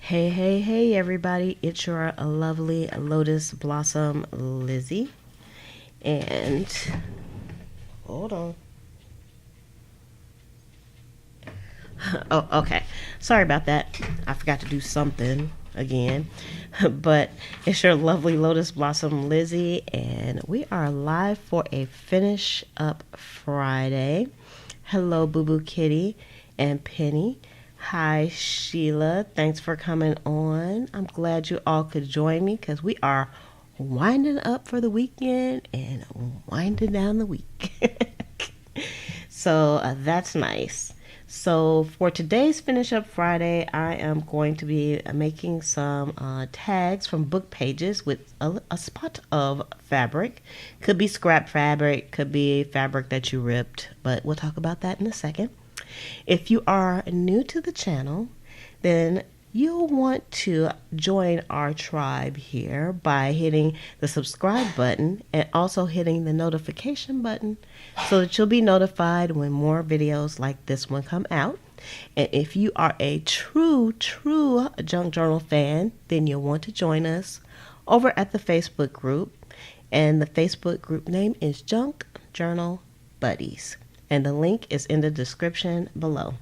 Hey, hey, hey, everybody. It's your lovely Lotus Blossom Lizzie. And hold on. Oh, okay. Sorry about that. I forgot to do something again. But it's your lovely Lotus Blossom Lizzie, and we are live for a Finish Up Friday. Hello, Boo Boo Kitty and Penny. Hi, Sheila. Thanks for coming on. I'm glad you all could join me because we are winding up for the weekend and winding down the week. So that's nice. So for today's Finish Up Friday, I am going to be making some tags from book pages with a spot of fabric. Could be scrap fabric, could be fabric that you ripped, but we'll talk about that in a second. If you are new to the channel, then you'll want to join our tribe here by hitting the subscribe button and also hitting the notification button so that you'll be notified when more videos like this one come out. And if you are a true Junk Journal fan, then you'll want to join us over at the Facebook group. And the Facebook group name is Junk Journal Buddies. And the link is in the description below.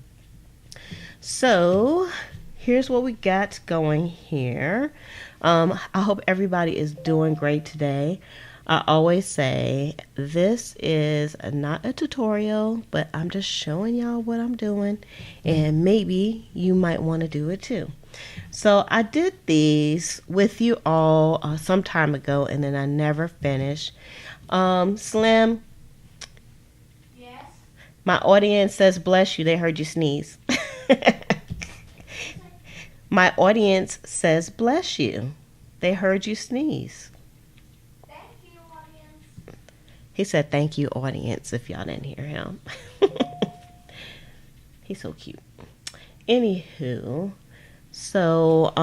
So here's what we got going here. I hope everybody is doing great today. I always say this is not a tutorial, but I'm just showing y'all what I'm doing, and maybe you might want to do it too. So I did these with you all some time ago, and then I never finished. Slim, my audience says bless you. They heard you sneeze. My audience says bless you. They heard you sneeze. Thank you, audience. He said thank you, audience, if y'all didn't hear him. He's so cute. Anywho, so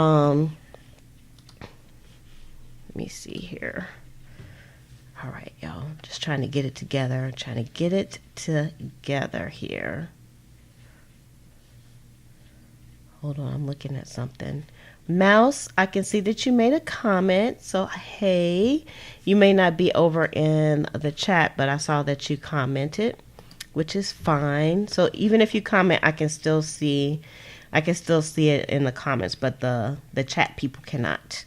let me see here. All right, y'all. Just trying to get it together. Trying to get it together here. Hold on, I'm looking at something. Mouse, I can see that you made a comment. So, hey, you may not be over in the chat, but I saw that you commented, which is fine. So even if you comment, I can still see it in the comments, but the chat people cannot.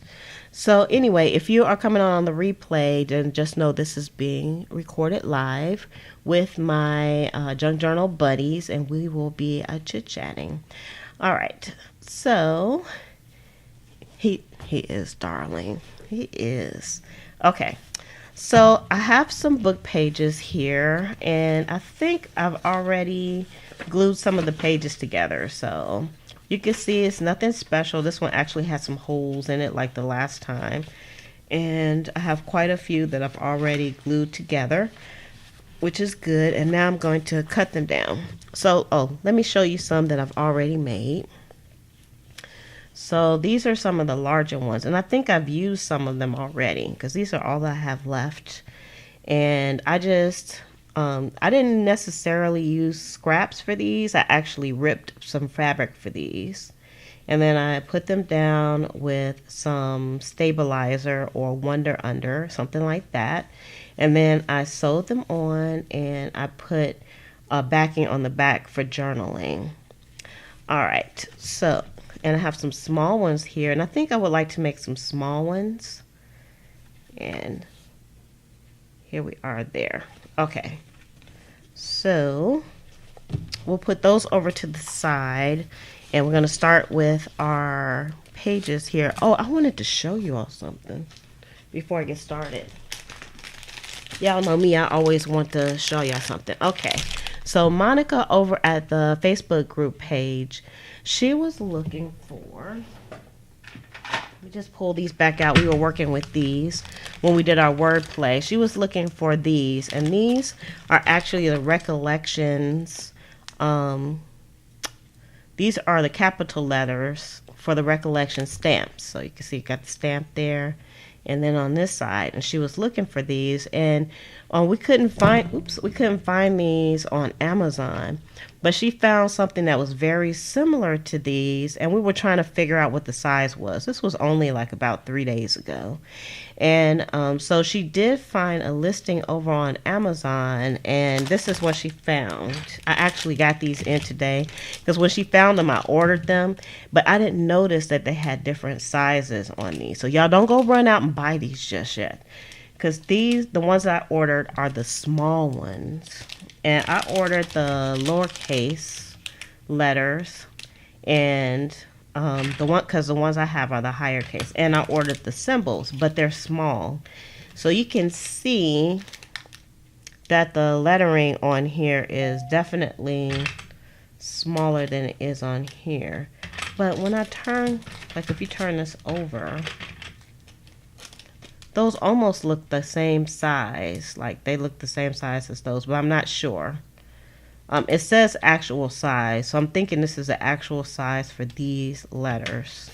So anyway, if you are coming on the replay, then just know this is being recorded live with my Junk Journal buddies, and we will be chit-chatting. All right, so he is darling. He is. Okay, so I have some book pages here, and I think I've already glued some of the pages together, so you can see it's nothing special. This one actually has some holes in it like the last time. And I have quite a few that I've already glued together, which is good. And now I'm going to cut them down. So, let me show you some that I've already made. So these are some of the larger ones. And I think I've used some of them already because these are all that I have left. And I didn't necessarily use scraps for these. I actually ripped some fabric for these. And then I put them down with some stabilizer or Wonder Under, something like that. And then I sewed them on and I put backing on the back for journaling. All right, so, and I have some small ones here. And I think I would like to make some small ones. And here we are there. Okay, so we'll put those over to the side, and we're going to start with our pages here. Oh, I wanted to show you all something before I get started. Y'all know me, I always want to show y'all something. Okay, so Monica over at the Facebook group page, she was looking for, let me just pull these back out. We were working with these when we did our wordplay. She was looking for these, and these are actually the recollections. These are the capital letters for the recollection stamps. So you can see you got the stamp there, and then on this side. And she was looking for these, and we couldn't find these on Amazon. But she found something that was very similar to these, and we were trying to figure out what the size was. This was only like about 3 days ago. And so she did find a listing over on Amazon, and this is what she found. I actually got these in today because when she found them, I ordered them, but I didn't notice that they had different sizes on these. So y'all don't go run out and buy these just yet, because the ones I ordered are the small ones. And I ordered the lowercase letters, and because the ones I have are the higher case, and I ordered the symbols, but they're small. So you can see that the lettering on here is definitely smaller than it is on here. But when I turn, like if you turn this over, those almost look the same size. Like they look the same size as those, but I'm not sure. It says actual size, so I'm thinking this is the actual size for these letters.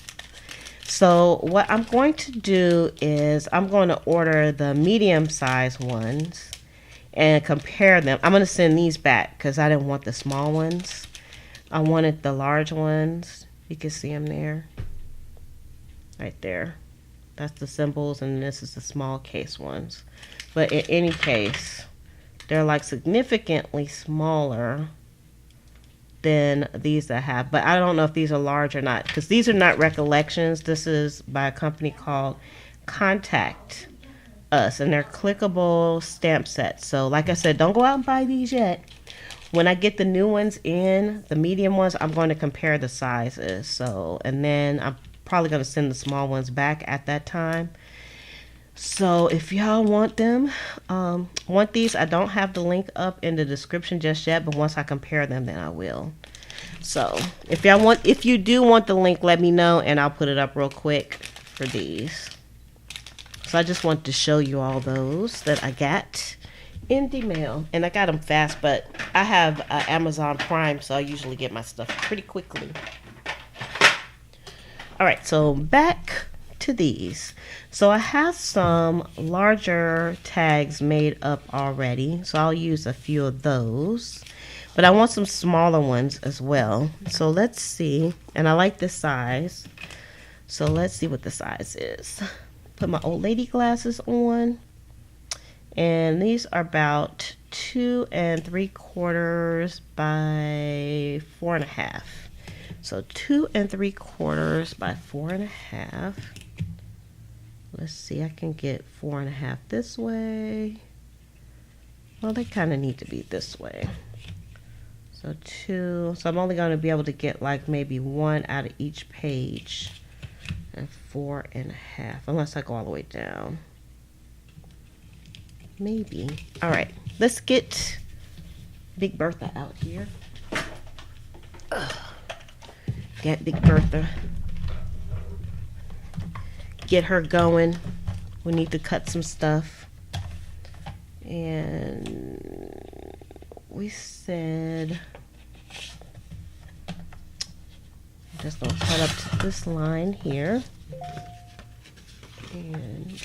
So what I'm going to do is I'm going to order the medium size ones and compare them. I'm going to send these back because I didn't want the small ones. I wanted the large ones. You can see them there. Right there. That's the symbols, and this is the small case ones. But in any case, they're like significantly smaller than these that I have. But I don't know if these are large or not, because these are not recollections. This is by a company called Contact Us, and they're clickable stamp sets. So like I said, don't go out and buy these yet. When I get the new ones in, the medium ones, I'm going to compare the sizes. So, and then I'm probably going to send the small ones back at that time. So if y'all want them, want these, I don't have the link up in the description just yet, but once I compare them, then I will. So if you do want the link, let me know, and I'll put it up real quick for these. So I just wanted to show you all those that I got in the mail, and I got them fast, but I have Amazon Prime, so I usually get my stuff pretty quickly. All right, so back to these. So I have some larger tags made up already, so I'll use a few of those, but I want some smaller ones as well. So let's see, and I like this size, so let's see what the size is. Put my old lady glasses on, and these are about 2 3/4 by 4.5. So 2 3/4 by 4.5. Let's see, I can get 4.5 this way. Well, they kind of need to be this way. So 2. So I'm only going to be able to get like maybe 1 out of each page. And 4.5, unless I go all the way down. Maybe. All right, let's get Big Bertha out here. Get Big Bertha. Get her going. We need to cut some stuff. And we said, I'm just going to cut up to this line here. And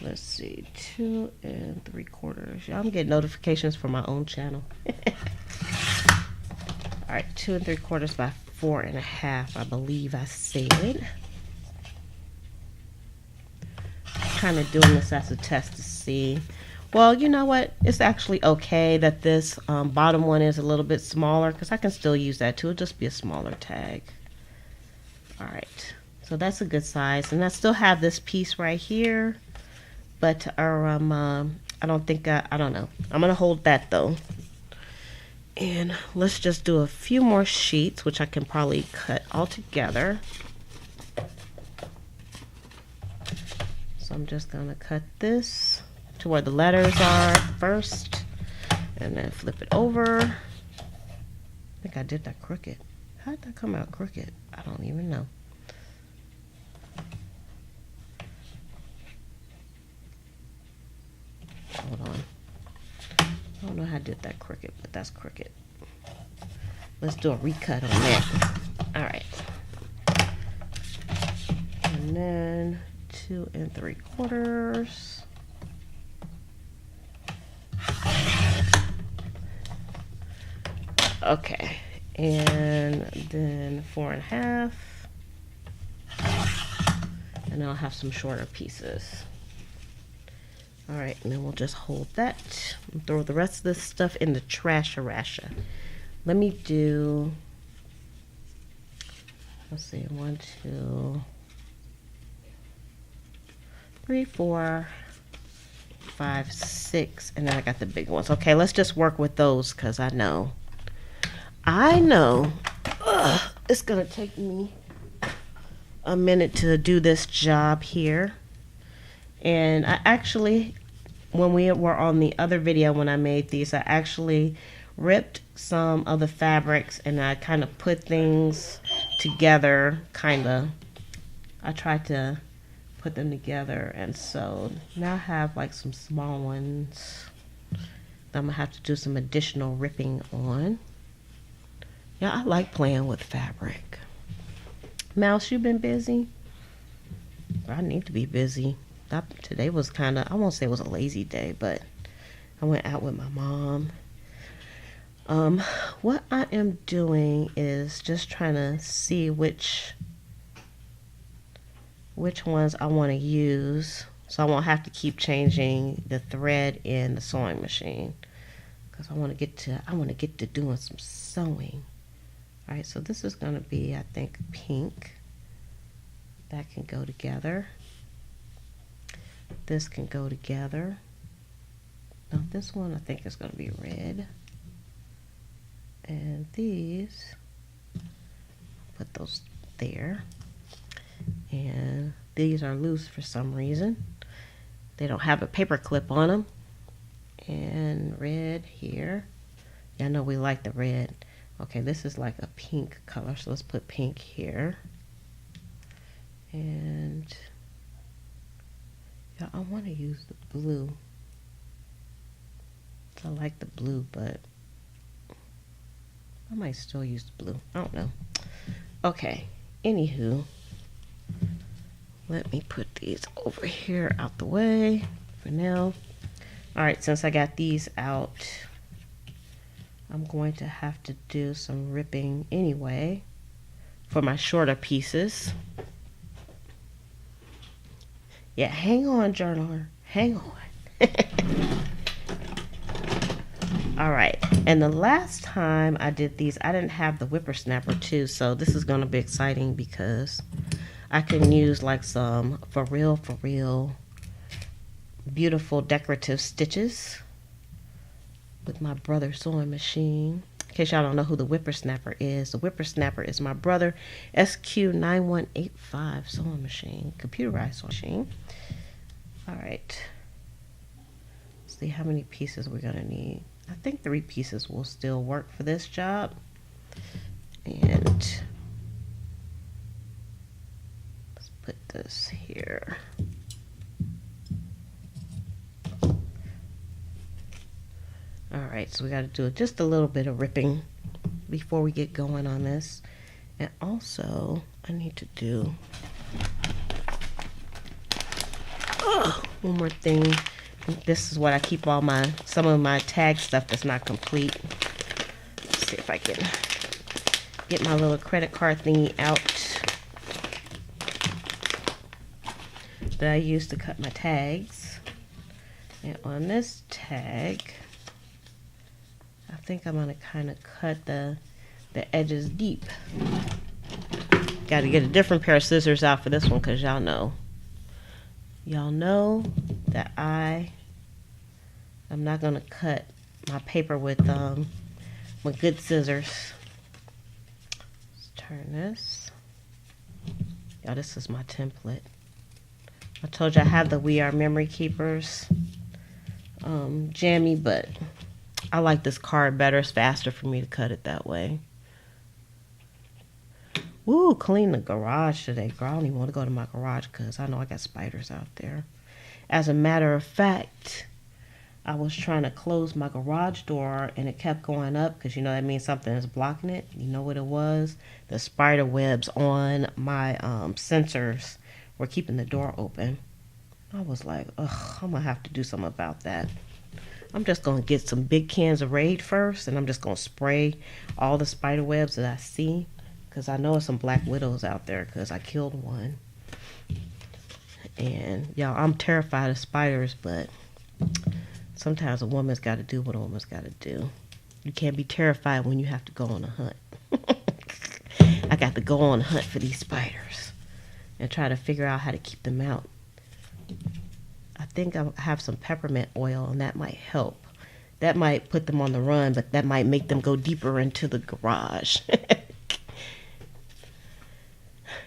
let's see, 2 3/4. I'm getting notifications from my own channel. All right, 2 3/4 by 4.5, I believe I said. Kind of doing this as a test to see. Well, you know what? It's actually okay that this bottom one is a little bit smaller, because I can still use that too. It'll just be a smaller tag. All right, so that's a good size, and I still have this piece right here, but I don't think I don't know. I'm gonna hold that though. And let's just do a few more sheets, which I can probably cut all together. So I'm just gonna cut this to where the letters are first, and then flip it over. I think I did that crooked. How did that come out crooked? I don't even know. Hold on. I don't know how I did that crooked, but that's crooked. Let's do a recut on that. All right. And then 2 3/4. Okay, and then 4.5, and then I'll have some shorter pieces. All right, and then we'll just hold that and throw the rest of this stuff in the trash-a-rasha. Let me do, let's see, 1, 2, 3, 4, 5, 6, and then I got the big ones. Okay, let's just work with those because I know it's gonna take me a minute to do this job here. And I actually, when we were on the other video when I made these, I actually ripped some of the fabrics and I kind of put things together, I tried to put them together, and so now I have like some small ones that I'm gonna have to do some additional ripping on. Yeah, I like playing with fabric. Mouse, you been busy? I need to be busy. Today was kind of, I won't say it was a lazy day, but I went out with my mom. What I am doing is just trying to see which ones I want to use, so I won't have to keep changing the thread in the sewing machine, because I want to get to doing some sewing. All right, so this is going to be, I think, pink. That can go together. This can go together. Now this one I think is going to be red. And these, put those there. And these are loose for some reason. They don't have a paper clip on them. And red here. Yeah, I know we like the red. Okay, this is like a pink color, so let's put pink here. And yeah, I want to use the blue. I like the blue, but I might still use the blue. I don't know. Okay, anywho, let me put these over here out the way for now. All right, since I got these out, I'm going to have to do some ripping anyway for my shorter pieces. Yeah, hang on, journaler. Hang on. All right, and the last time I did these, I didn't have the whippersnapper too, so this is going to be exciting because I can use like some for real beautiful decorative stitches with my brother's sewing machine. In case y'all don't know who the whippersnapper is, the whippersnapper is my brother SQ9185 sewing machine, computerized sewing machine. All right, let's see how many pieces we're gonna need. I think 3 pieces will still work for this job. And let's put this here. All right, so we got to do just a little bit of ripping before we get going on this. And also, I need to do one more thing. This is what I keep all some of my tag stuff that's not complete. Let's see if I can get my little credit card thingy out that I use to cut my tags. And on this tag, I think I'm gonna kind of cut the edges deep. Got to get a different pair of scissors out for this one because y'all know that I'm not gonna cut my paper with good scissors. Let's turn this. Y'all, this is my template. I told you I have the We Are Memory Keepers jammy, but I like this card better. It's faster for me to cut it that way. Woo, clean the garage today, girl. I don't even want to go to my garage because I know I got spiders out there. As a matter of fact, I was trying to close my garage door and it kept going up because you know that means something is blocking it. You know what it was? The spider webs on my sensors were keeping the door open. I was like, ugh, I'm going to have to do something about that. I'm just going to get some big cans of Raid first, and I'm just going to spray all the spider webs that I see, because I know there's some black widows out there because I killed one. And y'all, I'm terrified of spiders, but sometimes a woman's got to do what a woman's got to do. You can't be terrified when you have to go on a hunt. I got to go on a hunt for these spiders and try to figure out how to keep them out. I think I have some peppermint oil, and that might help. That might put them on the run, but that might make them go deeper into the garage.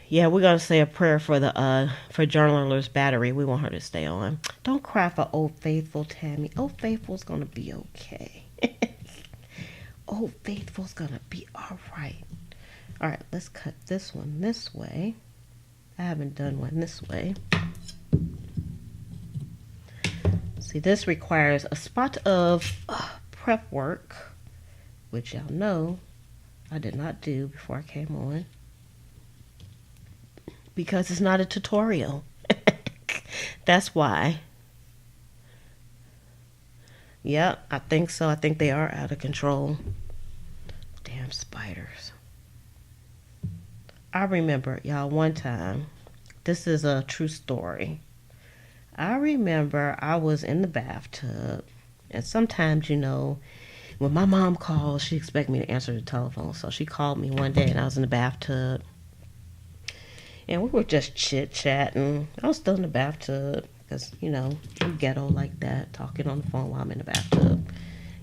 Yeah, we're gonna say a prayer for the for journaler's battery. We want her to stay on. Don't cry for Old Faithful, Tammy. Old Faithful's gonna be okay. Old Faithful's gonna be all right. All right, let's cut this one this way. I haven't done one this way. See, this requires a spot of prep work, which y'all know I did not do before I came on, because it's not a tutorial. That's why. Yeah, I think so. I think they are out of control. Damn spiders. I remember, y'all, one time, this is a true story. I remember I was in the bathtub, and sometimes, you know, when my mom calls, she expects me to answer the telephone. So she called me one day, and I was in the bathtub, and we were just chit-chatting. I was still in the bathtub because, you know, I'm ghetto like that, talking on the phone while I'm in the bathtub.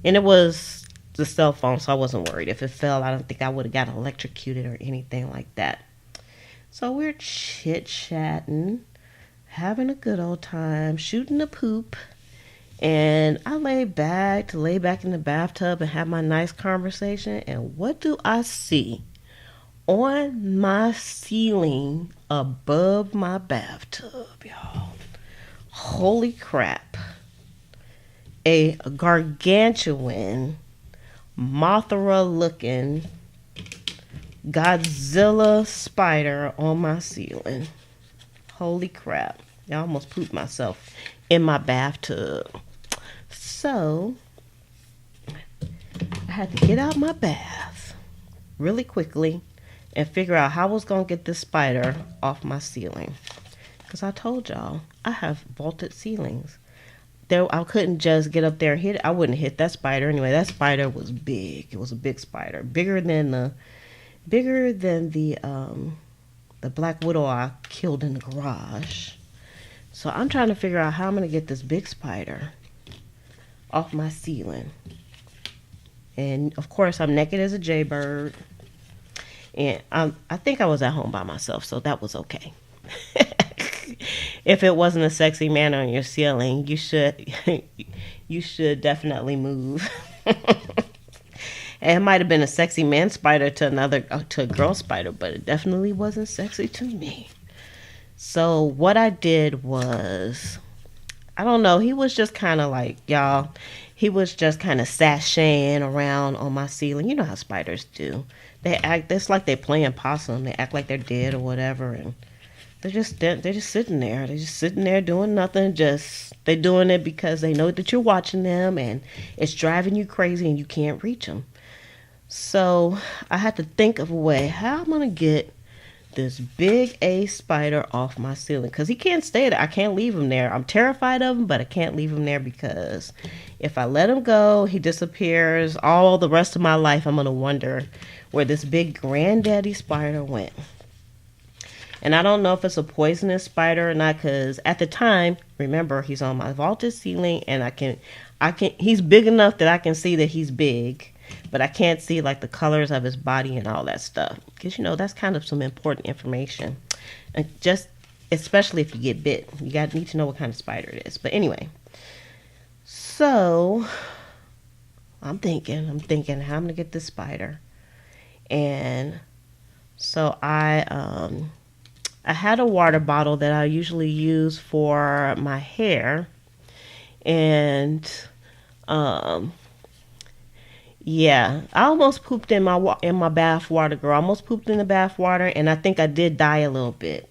And it was the cell phone, so I wasn't worried. If it fell, I don't think I would have got electrocuted or anything like that. So we're chit-chatting, having a good old time, shooting the poop. And I lay back in the bathtub and have my nice conversation. And what do I see? On my ceiling above my bathtub, y'all. Holy crap. A gargantuan, Mothra looking Godzilla spider on my ceiling. Holy crap. I almost pooped myself in my bathtub. So I had to get out my bath really quickly and figure out how I was going to get this spider off my ceiling. Because I told y'all, I have vaulted ceilings. I couldn't just get up there and hit it. I wouldn't hit that spider anyway. That spider was big. It was a big spider. Bigger than the black widow I killed in the garage. So I'm trying to figure out how I'm going to get this big spider off my ceiling. And of course, I'm naked as a jaybird. And I think I was at home by myself, so that was okay. If it wasn't a sexy man on your ceiling, you should definitely move. And it might have been a sexy man spider to a girl spider, but it definitely wasn't sexy to me. So what I did was, I don't know, he was just kind of like, y'all, he was just kind of sashaying around on my ceiling. You know how spiders do. It's like they're playing possum. They act like they're dead or whatever, and they're just sitting there. They're just sitting there doing nothing. They're doing it because they know that you're watching them, and it's driving you crazy, and you can't reach them. So I had to think of a way how I'm gonna get this big A spider off my ceiling, because he can't stay there. I can't leave him there. I'm terrified of him, but I can't leave him there, because if I let him go, he disappears. All the rest of my life, I'm gonna wonder where this big granddaddy spider went. And I don't know if it's a poisonous spider or not, because at the time, remember, he's on my vaulted ceiling, and he's big enough that I can see that he's big, but I can't see like the colors of his body and all that stuff, because you know that's kind of some important information, and just especially if you get bit, you need to know what kind of spider it is. But anyway, so I'm thinking how I'm gonna get this spider. And so I had a water bottle that I usually use for my hair, and yeah, I almost pooped in my bath water, girl. I almost pooped in the bath water, and I think I did die a little bit.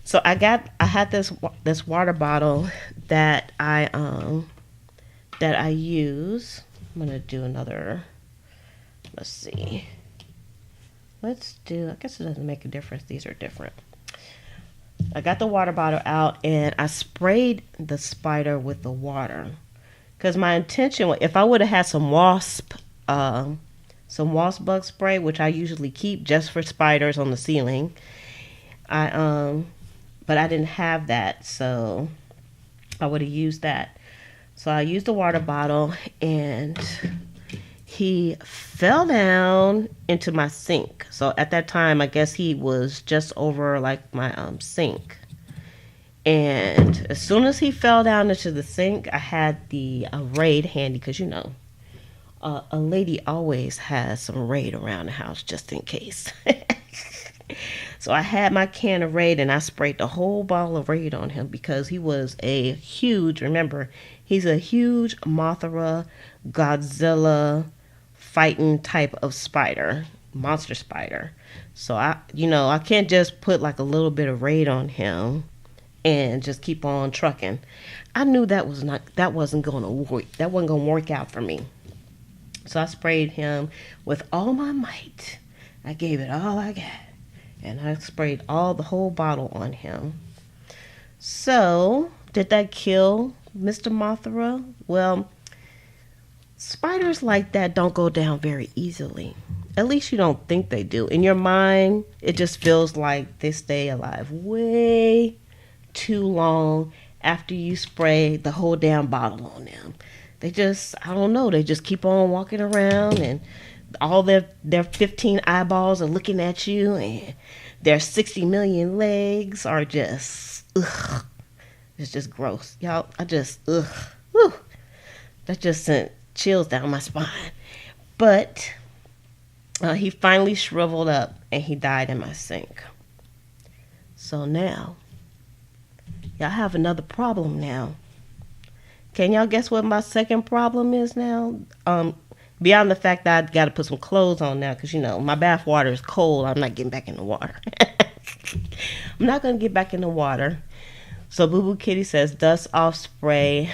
So I had this water bottle that I that I use. I'm going to do another, let's see. Let's do, I guess it doesn't make a difference. These are different. I got the water bottle out and I sprayed the spider with the water. Because my intention, if I would have had some wasp bug spray, which I usually keep just for spiders on the ceiling, but I didn't have that, so I would have used that. So I used the water bottle, and he fell down into my sink. So at that time, I guess he was just over like my sink. And as soon as he fell down into the sink, I had the Raid handy because a lady always has some Raid around the house just in case. So I had my can of Raid and I sprayed the whole bottle of Raid on him because he was a huge, remember, he's a huge Mothra, Godzilla fighting type of spider, monster spider. So I can't just put like a little bit of Raid on him and just keep on trucking. I knew that wasn't gonna work out for me. So I sprayed him with all my might. I gave it all I got. And I sprayed the whole bottle on him. So, did that kill Mr. Mothra? Well, spiders like that don't go down very easily. At least you don't think they do. In your mind, it just feels like they stay alive way too long after you spray the whole damn bottle on them. They just, I don't know, they just keep on walking around and all their 15 eyeballs are looking at you and their 60 million legs are just, ugh. It's just gross. Y'all, whew. That just sent chills down my spine. But he finally shriveled up and he died in my sink. So now, y'all have another problem now. Can y'all guess what my second problem is now? Beyond the fact that I got to put some clothes on now because, my bath water is cold. I'm not getting back in the water. I'm not going to get back in the water. So Boo Boo Kitty says dust off spray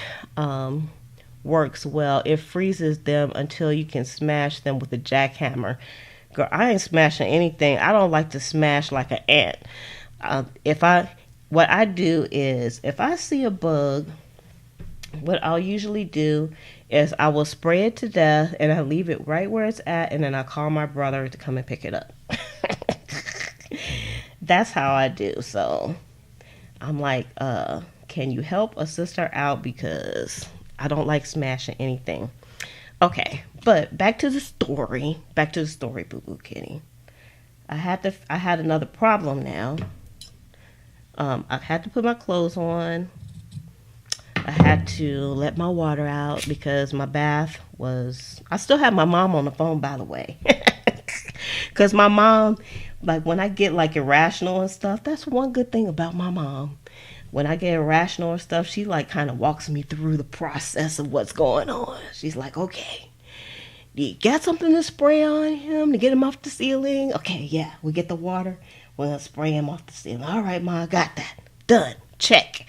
works well. It freezes them until you can smash them with a jackhammer. Girl, I ain't smashing anything. I don't like to smash like an ant. What I do is if I see a bug, what I'll usually do is I will spray it to death and I leave it right where it's at and then I call my brother to come and pick it up. That's how I do. So I'm like, can you help a sister out because I don't like smashing anything. Okay, but back to the story, Boo Boo Kitty. I had another problem now. I had to put my clothes on. I had to let my water out because my bath was... I still have my mom on the phone, by the way. Because my mom, like when I get like irrational and stuff, that's one good thing about my mom. When I get irrational and stuff, she like kind of walks me through the process of what's going on. She's like, okay, do you got something to spray on him to get him off the ceiling? Okay, yeah, we get the water. We're going to spray him off the ceiling. All right, Ma, I got that. Done. Check.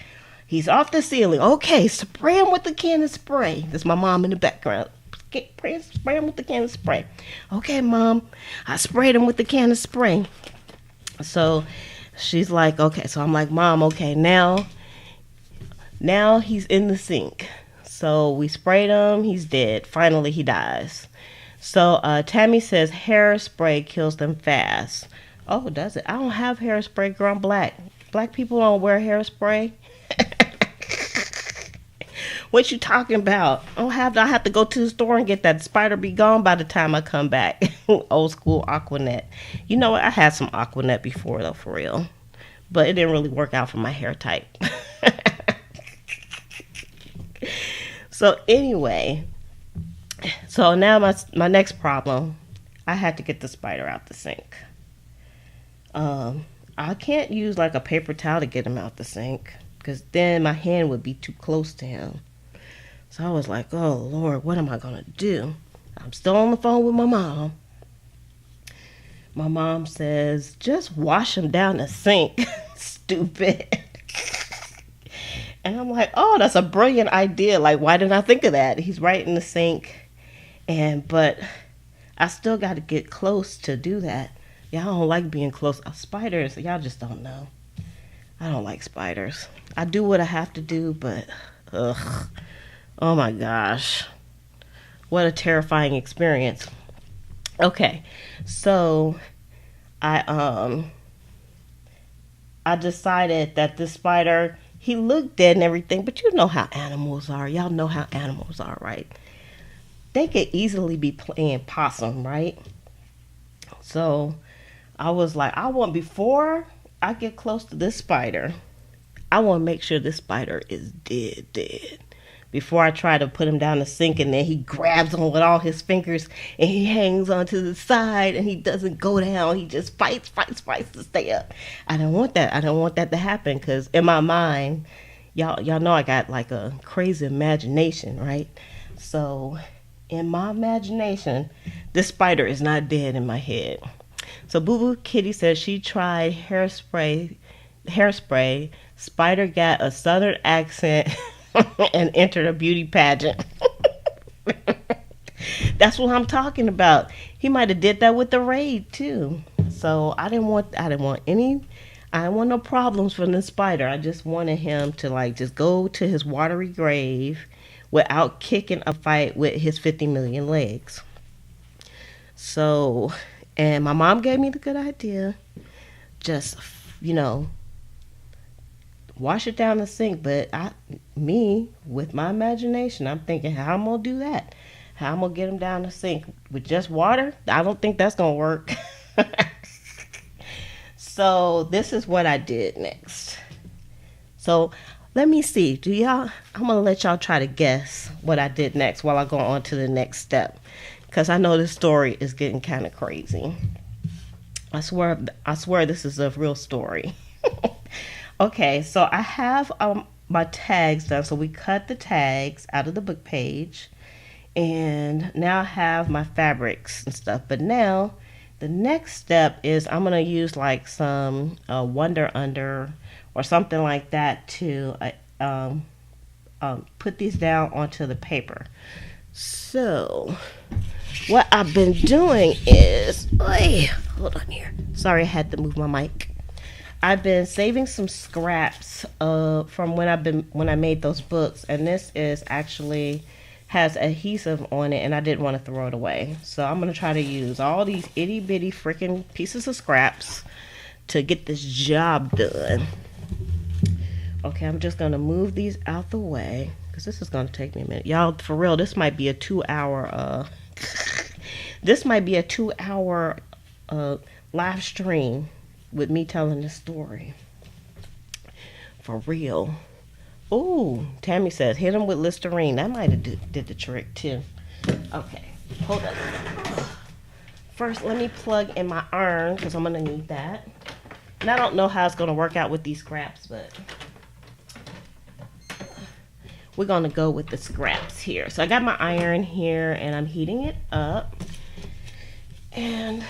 He's off the ceiling. Okay, spray him with the can of spray. That's my mom in the background. Spray him with the can of spray. Okay, Mom. I sprayed him with the can of spray. So she's like, okay. So I'm like, Mom, okay, now he's in the sink. So we sprayed him. He's dead. Finally, he dies. So Tammy says hairspray kills them fast. Oh, does it? I don't have hairspray, girl. I'm black. Black people don't wear hairspray. What you talking about? I have to go to the store and get that. Spider be gone by the time I come back. Old school Aquanet. You know what? I had some Aquanet before though, for real. But it didn't really work out for my hair type. So anyway, so now my next problem, I had to get the spider out the sink. I can't use like a paper towel to get him out the sink because then my hand would be too close to him. So I was like, oh Lord, what am I gonna do? I'm still on the phone with my mom. My mom says, just wash him down the sink, stupid. And I'm like, oh, that's a brilliant idea. Like, why didn't I think of that? He's right in the sink. But I still got to get close to do that. Y'all don't like being close. Spiders, y'all just don't know. I don't like spiders. I do what I have to do, but ugh. Oh my gosh. What a terrifying experience. Okay. So I decided that this spider, he looked dead and everything, but you know how animals are. Y'all know how animals are, right? They could easily be playing possum, right? So I was like, before I get close to this spider, I want to make sure this spider is dead. Before I try to put him down the sink, and then he grabs him with all his fingers and he hangs onto the side and he doesn't go down. He just fights to stay up. I don't want that. I don't want that to happen, because in my mind, y'all know I got like a crazy imagination, right? So in my imagination, this spider is not dead in my head. So Boo Boo Kitty says she tried hairspray. Spider got a southern accent and entered a beauty pageant. That's what I'm talking about. He might have did that with the raid too. So I didn't want no problems from the spider. I just wanted him to like just go to his watery grave without kicking a fight with his 50 million legs. So, and my mom gave me the good idea. Just, wash it down the sink. But with my imagination, I'm thinking, how I'm going to do that? How I'm going to get him down the sink? With just water? I don't think that's going to work. So this is what I did next. So let me see. I'm going to let y'all try to guess what I did next while I go on to the next step. Because I know this story is getting kind of crazy. I swear this is a real story. Okay, so I have my tags done. So we cut the tags out of the book page. And now I have my fabrics and stuff. But now the next step is I'm going to use like some Wonder Under or something like that to put these down onto the paper. So what I've been doing is, hold on here. Sorry, I had to move my mic. I've been saving some scraps from when I made those books, and this is actually has adhesive on it, and I didn't want to throw it away. So I'm going to try to use all these itty bitty freaking pieces of scraps to get this job done. Okay, I'm just going to move these out the way because this is going to take me a minute. Y'all, for real, this might be a 2-hour live stream with me telling this story. For real. Ooh, Tammy says, hit him with Listerine. That might have did the trick, too. Okay, hold on. First, let me plug in my iron, because I'm going to need that. And I don't know how it's going to work out with these scraps, but we're going to go with the scraps here. So I got my iron here, and I'm heating it up. And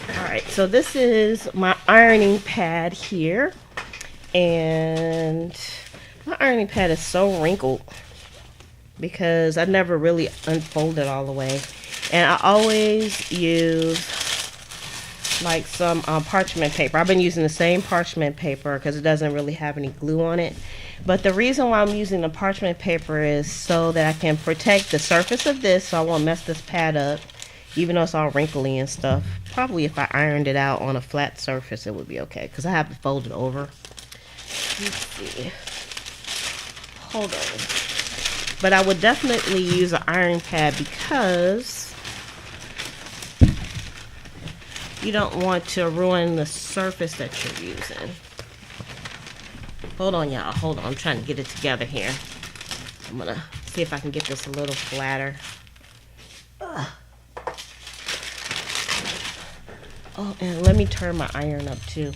alright, so this is my ironing pad here, and my ironing pad is so wrinkled because I never really unfold it all the way, and I always use like some parchment paper. I've been using the same parchment paper because it doesn't really have any glue on it, but the reason why I'm using the parchment paper is so that I can protect the surface of this so I won't mess this pad up. Even though it's all wrinkly and stuff. Probably if I ironed it out on a flat surface, it would be okay. Because I have to fold it over. Let's see. Hold on. But I would definitely use an iron pad because you don't want to ruin the surface that you're using. Hold on, y'all. Hold on. I'm trying to get it together here. I'm going to see if I can get this a little flatter. Ugh. Oh, and let me turn my iron up too.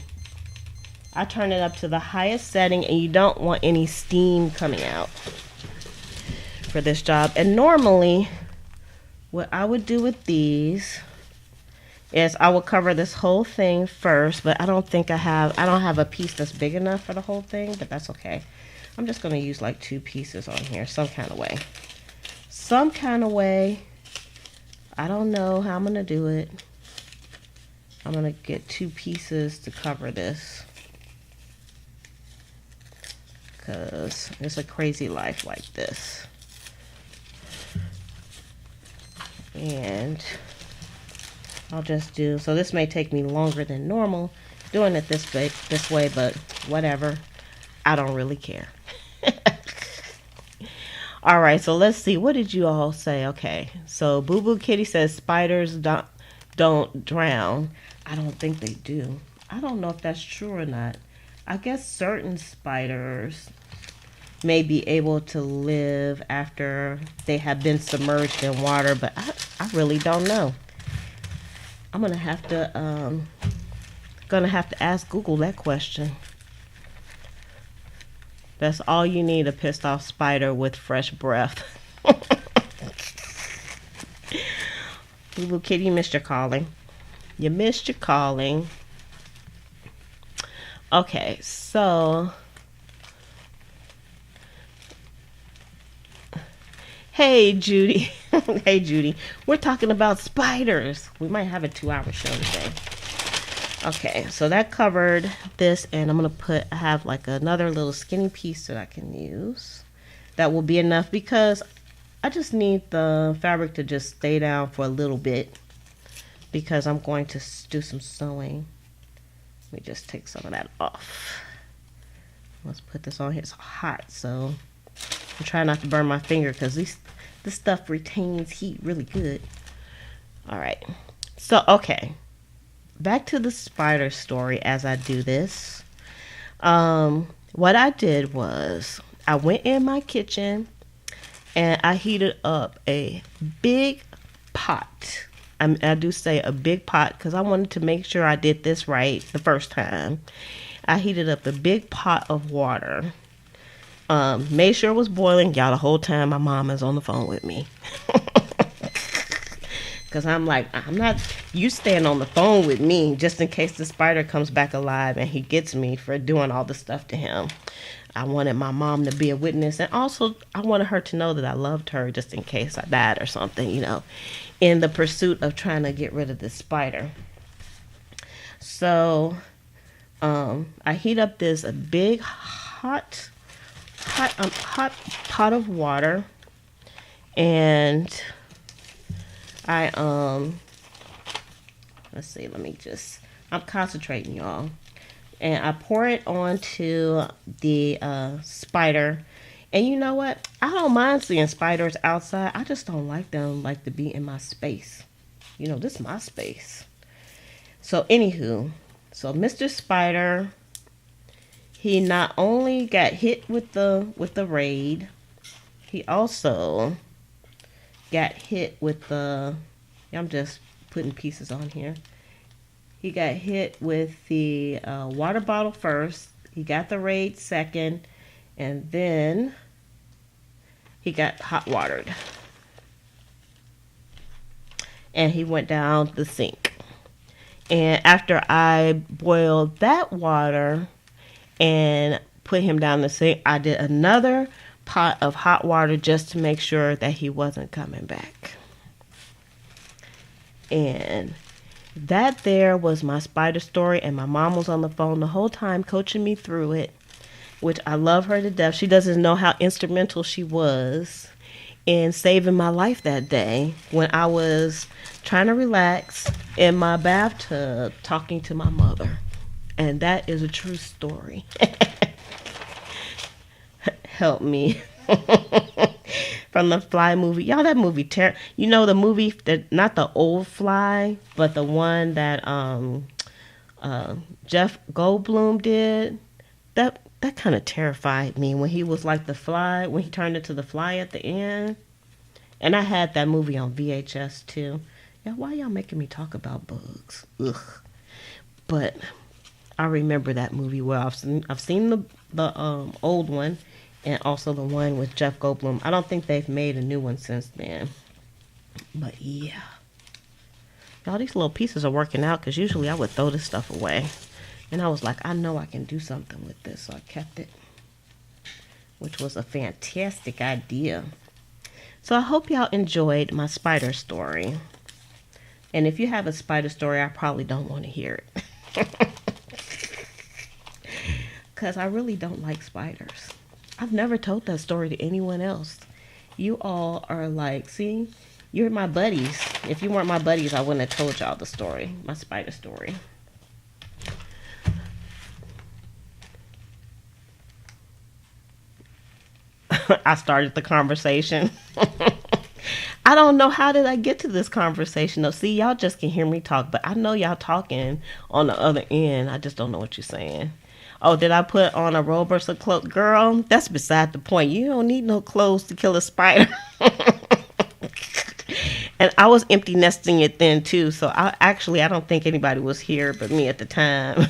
I turn it up to the highest setting, and you don't want any steam coming out for this job. And normally, what I would do with these is I will cover this whole thing first, but I don't have a piece that's big enough for the whole thing, but that's okay. I'm just going to use like 2 pieces on here, some kind of way. Some kind of way. I don't know how I'm going to do it. I'm going to get 2 pieces to cover this, because it's a crazy life like this. And I'll just do, so this may take me longer than normal doing it this way, but whatever. I don't really care. All right, so let's see. What did you all say? Okay, so Boo Boo Kitty says spiders don't drown. I don't think they do. I don't know if that's true or not. I guess certain spiders may be able to live after they have been submerged in water, but I really don't know. I'm gonna have to ask Google that question. That's all you need, a pissed off spider with fresh breath. Boo Boo Kitty, you missed your calling. You missed your calling. Okay, so hey Judy. Hey Judy. We're talking about spiders. We might have a 2-hour show today. Okay, so that covered this, and I'm gonna have like another little skinny piece that I can use. That will be enough because I just need the fabric to just stay down for a little bit, because I'm going to do some sewing. Let me just take some of that off. Let's put this on here. It's hot, so I'm trying not to burn my finger, because this stuff retains heat really good. All right, so okay. Back to the spider story as I do this. What I did was I went in my kitchen and I heated up a big pot. I do say a big pot because I wanted to make sure I did this right the first time. I heated up a big pot of water. Made sure it was boiling. Y'all, the whole time my mom is on the phone with me. Because I'm like, you stand on the phone with me just in case the spider comes back alive and he gets me for doing all the stuff to him. I wanted my mom to be a witness, and also I wanted her to know that I loved her just in case I died or something, in the pursuit of trying to get rid of this spider. So I heat up this big hot pot of water, and let's see, I'm concentrating, y'all. And I pour it onto the spider. And you know what? I don't mind seeing spiders outside. I just don't like them to be in my space. This is my space. So anywho, so Mr. Spider, he not only got hit with the raid, he also got hit with I'm just putting pieces on here. He got hit with the water bottle first. He got the raid second, and then he got hot watered. And he went down the sink. And after I boiled that water and put him down the sink, I did another pot of hot water just to make sure that he wasn't coming back. And that there was my spider story, and my mom was on the phone the whole time coaching me through it, which I love her to death. She doesn't know how instrumental she was in saving my life that day when I was trying to relax in my bathtub talking to my mother. And that is a true story. Help me. From the Fly movie. Y'all, that movie, the movie, not the old Fly, but the one that Jeff Goldblum did. That kind of terrified me when he was like the fly, when he turned into the fly at the end. And I had that movie on VHS too. Yeah, why y'all making me talk about bugs? Ugh. But I remember that movie well. I've seen the old one, and also the one with Jeff Goldblum. I don't think they've made a new one since then. But yeah. Y'all, these little pieces are working out because usually I would throw this stuff away. And I was like, I know I can do something with this, so I kept it, which was a fantastic idea. So I hope y'all enjoyed my spider story. And if you have a spider story, I probably don't want to hear it. Because I really don't like spiders. I've never told that story to anyone else. You all are like, see, you're my buddies. If you weren't my buddies, I wouldn't have told y'all the story, my spider story. I started the conversation. I don't know how did I get to this conversation though. See, y'all just can hear me talk, but I know y'all talking on the other end. I just don't know what you're saying. Oh, did I put on a robe or some clothes? Girl, that's beside the point. You don't need no clothes to kill a spider. And I was empty nesting it then too, so I don't think anybody was here but me at the time.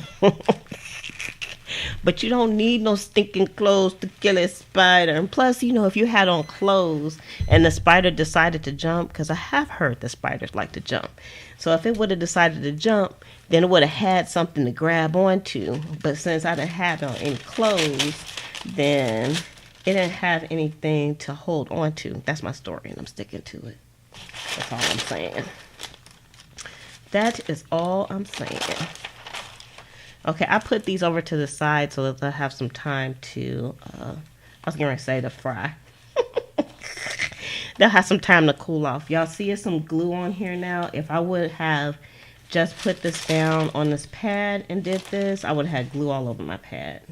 But you don't need no stinking clothes to kill a spider. And plus, if you had on clothes and the spider decided to jump, because I have heard that spiders like to jump. So if it would have decided to jump, then it would have had something to grab onto. But since I didn't have on any clothes, then it didn't have anything to hold onto. That's my story, and I'm sticking to it. That's all I'm saying. That is all I'm saying. Okay, I put these over to the side so that they'll have some time to, I was going to say to fry. They'll have some time to cool off. Y'all see there's some glue on here now. If I would have just put this down on this pad and did this, I would have had glue all over my pad.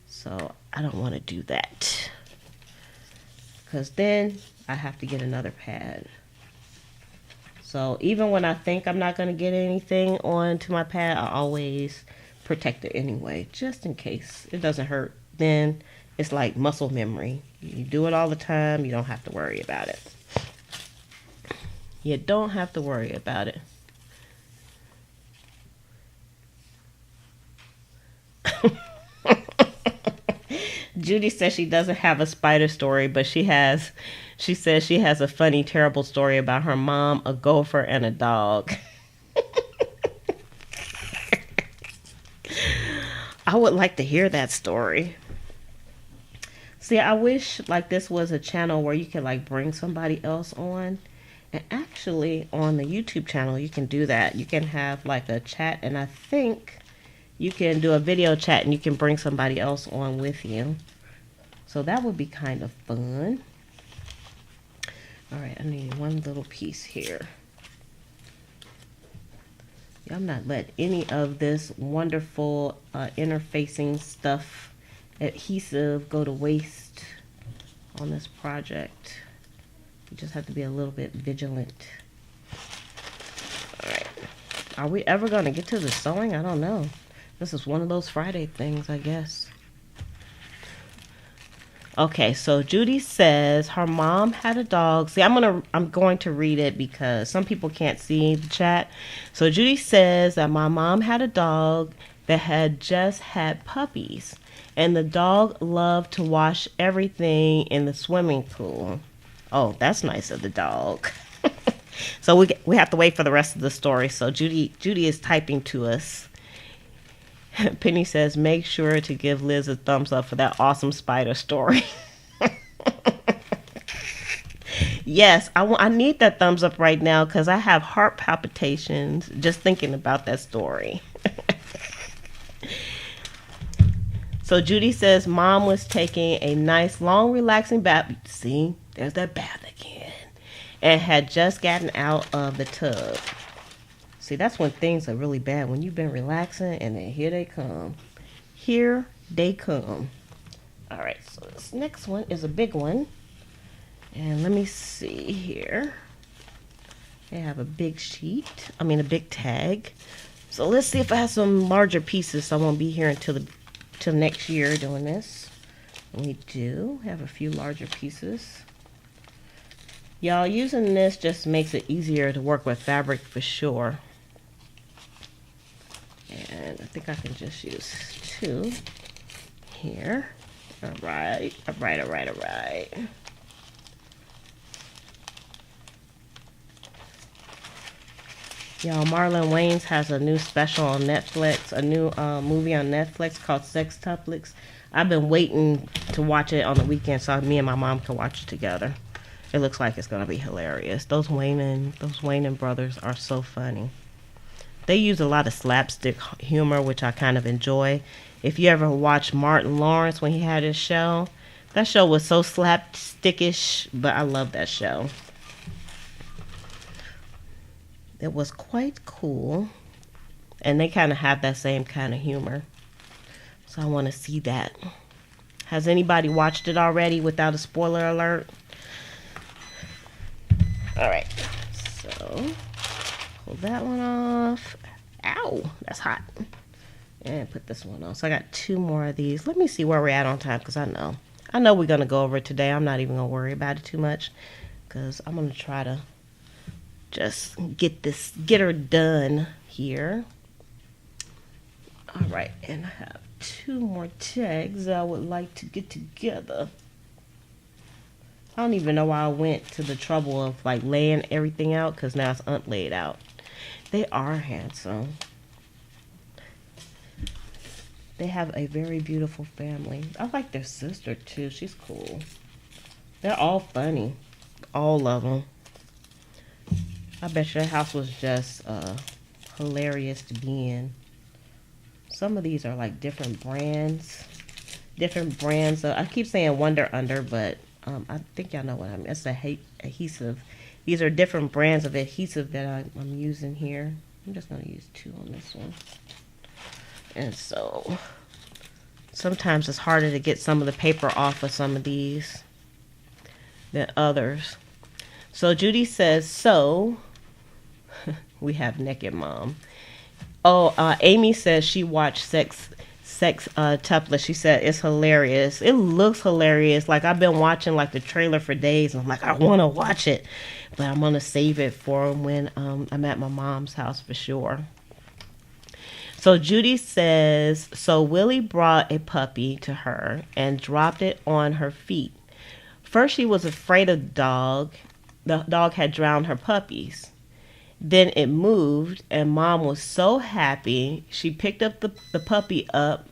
So I don't want to do that. Because then I have to get another pad. So even when I think I'm not going to get anything onto my pad, I always protect it anyway, just in case it doesn't hurt. Then it's like muscle memory. You do it all the time, you don't have to worry about it. You don't have to worry about it. Judy says she doesn't have a spider story, but she says she has a funny, terrible story about her mom, a gopher, and a dog. I would like to hear that story. See, I wish like this was a channel where you could like bring somebody else on. And actually on the YouTube channel, you can do that. You can have like a chat, and I think you can do a video chat and you can bring somebody else on with you. So that would be kind of fun. All right, I need one little piece here. I'm not letting any of this wonderful interfacing stuff, adhesive, go to waste on this project. You just have to be a little bit vigilant. All right. Are we ever going to get to the sewing? I don't know. This is one of those Friday things, I guess. Okay, so Judy says her mom had a dog. See, I'm going to read it because some people can't see the chat. So Judy says that my mom had a dog that had just had puppies, and the dog loved to wash everything in the swimming pool. Oh, that's nice of the dog. So we have to wait for the rest of the story. So Judy is typing to us. Penny says, make sure to give Liz a thumbs up for that awesome spider story. Yes, I need that thumbs up right now because I have heart palpitations just thinking about that story. So Judy says, mom was taking a nice, long, relaxing bath. See, there's that bath again. And had just gotten out of the tub. See, that's when things are really bad. When you've been relaxing and then here they come. Here they come. All right, so this next one is a big one. And let me see here. They have a big a big tag. So let's see if I have some larger pieces. So I won't be here until next year doing this. We do have a few larger pieces. Y'all, using this just makes it easier to work with fabric for sure. And I think I can just use 2 here. All right. Y'all, Marlon Wayans has a new special on Netflix, a new movie on Netflix called Sextuplets. I've been waiting to watch it on the weekend so me and my mom can watch it together. It looks like it's gonna be hilarious. Those Wayans brothers are so funny. They use a lot of slapstick humor, which I kind of enjoy. If you ever watched Martin Lawrence when he had his show, that show was so slapstickish, but I love that show. It was quite cool, and they kind of have that same kind of humor. So I want to see that. Has anybody watched it already without a spoiler alert? All right, so pull that one off. Ow, that's hot. And put this one on. So I got two more of these. Let me see where we're at on time, because I know we're gonna go over it today. I'm not even gonna worry about it too much, because I'm gonna try to just get her done here. All right, and I have two more tags I would like to get together. I don't even know why I went to the trouble of like laying everything out, because now it's unlaid out. They are handsome. They have a very beautiful family. I like their sister too. She's cool. They're all funny. All of them. I bet your house was just hilarious to be in. Some of these are like different brands. I keep saying Wonder Under, but I think y'all know what I mean. It's a adhesive. These are different brands of adhesive that I'm using here. I'm just going to use two on this one. And so sometimes it's harder to get some of the paper off of some of these than others. So Judy says, so we have Naked Mom. Oh, Amy says she watched Sextuplets. She said it's hilarious. It looks hilarious. Like I've been watching like the trailer for days, and I'm like, I want to watch it, but I'm gonna save it for when I'm at my mom's house for sure. So Judy says, so Willie brought a puppy to her and dropped it on her feet. First she was afraid of the dog. The dog had drowned her puppies. Then it moved, and Mom was so happy. She picked up the puppy up,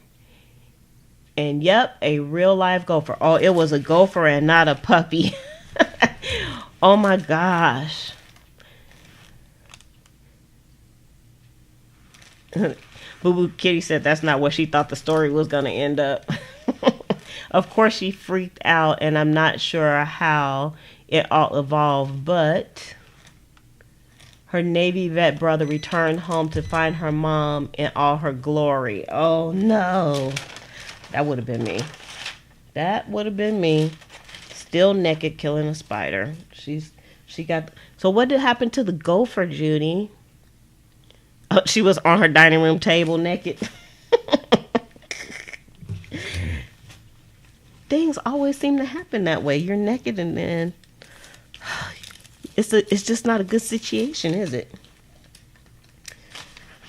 and yep, a real live gopher. Oh, it was a gopher and not a puppy. Oh my gosh. Boo Boo Kitty said that's not what she thought the story was going to end up. Of course she freaked out, and I'm not sure how it all evolved, but her Navy vet brother returned home to find her mom in all her glory. Oh no. That would have been me. That would have been me. Still naked killing a spider. She got. So what did happen to the gopher, Judy? Oh, she was on her dining room table naked. Things always seem to happen that way. You're naked and then it's just not a good situation, is it?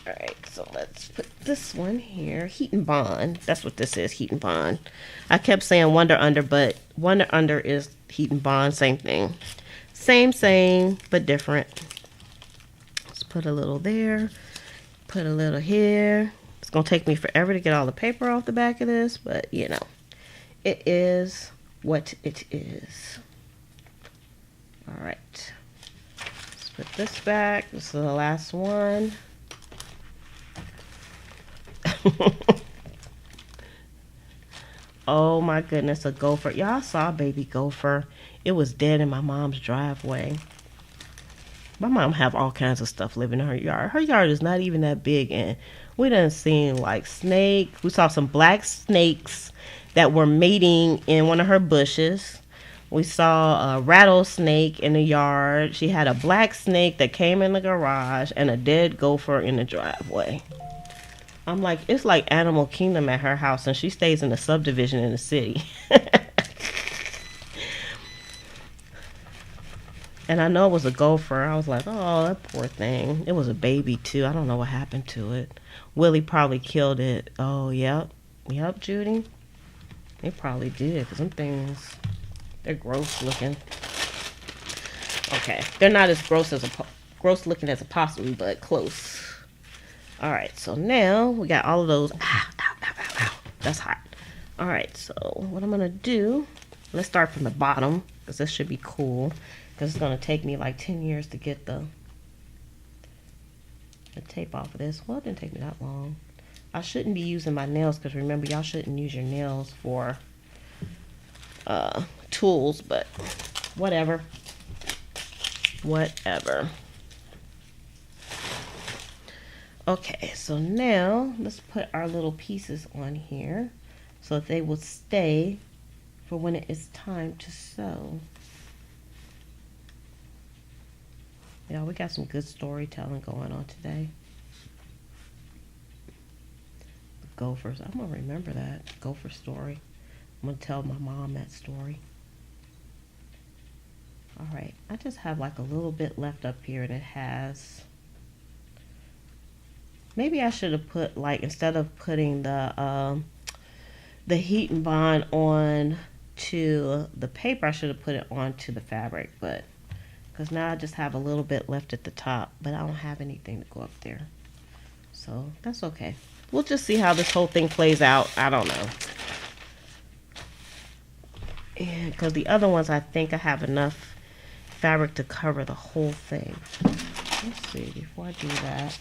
All right, so let's put this one here. Heat and Bond. That's what this is, Heat and Bond. I kept saying Wonder Under, but Wonder Under is Heat and Bond. Same thing. Same, but different. Let's put a little there. Put a little here. It's going to take me forever to get all the paper off the back of this, but you know, it is what it is. All right. Let's put this back. This is the last one. Oh my goodness, a gopher. Y'all saw a baby gopher. It was dead in my mom's driveway. My mom have all kinds of stuff living in her yard. Her yard is not even that big, and we done seen like snake. We saw some black snakes that were mating in one of her bushes. We saw a rattlesnake in the yard. She had a black snake that came in the garage and a dead gopher in the driveway. I'm like, it's like Animal Kingdom at her house, and she stays in a subdivision in the city. And I know it was a gopher. I was like, oh, that poor thing. It was a baby, too. I don't know what happened to it. Willie probably killed it. Oh, yep. Yep, Judy. They probably did, because them things, they're gross looking. Okay. They're not as gross as a gross looking as a possum, but close. Alright, so now we got all of those. Ow, ow, ow, ow, ow. That's hot. Alright, so what I'm going to do, let's start from the bottom, because this should be cool. Because it's going to take me like 10 years to get the tape off of this. Well, it didn't take me that long. I shouldn't be using my nails, because remember, y'all shouldn't use your nails for tools, but whatever. Whatever. Okay, so now let's put our little pieces on here so that they will stay for when it is time to sew. Yeah, we got some good storytelling going on today. The gophers, I'm gonna remember that gopher story. I'm gonna tell my mom that story. Alright, I just have like a little bit left up here, and it has, maybe I should have put, like, instead of putting the heat and bond on to the paper, I should have put it onto the fabric, but because now I just have a little bit left at the top, but I don't have anything to go up there, so that's okay. We'll just see how this whole thing plays out. I don't know, and because the other ones, I think I have enough fabric to cover the whole thing. Let's see, before I do that,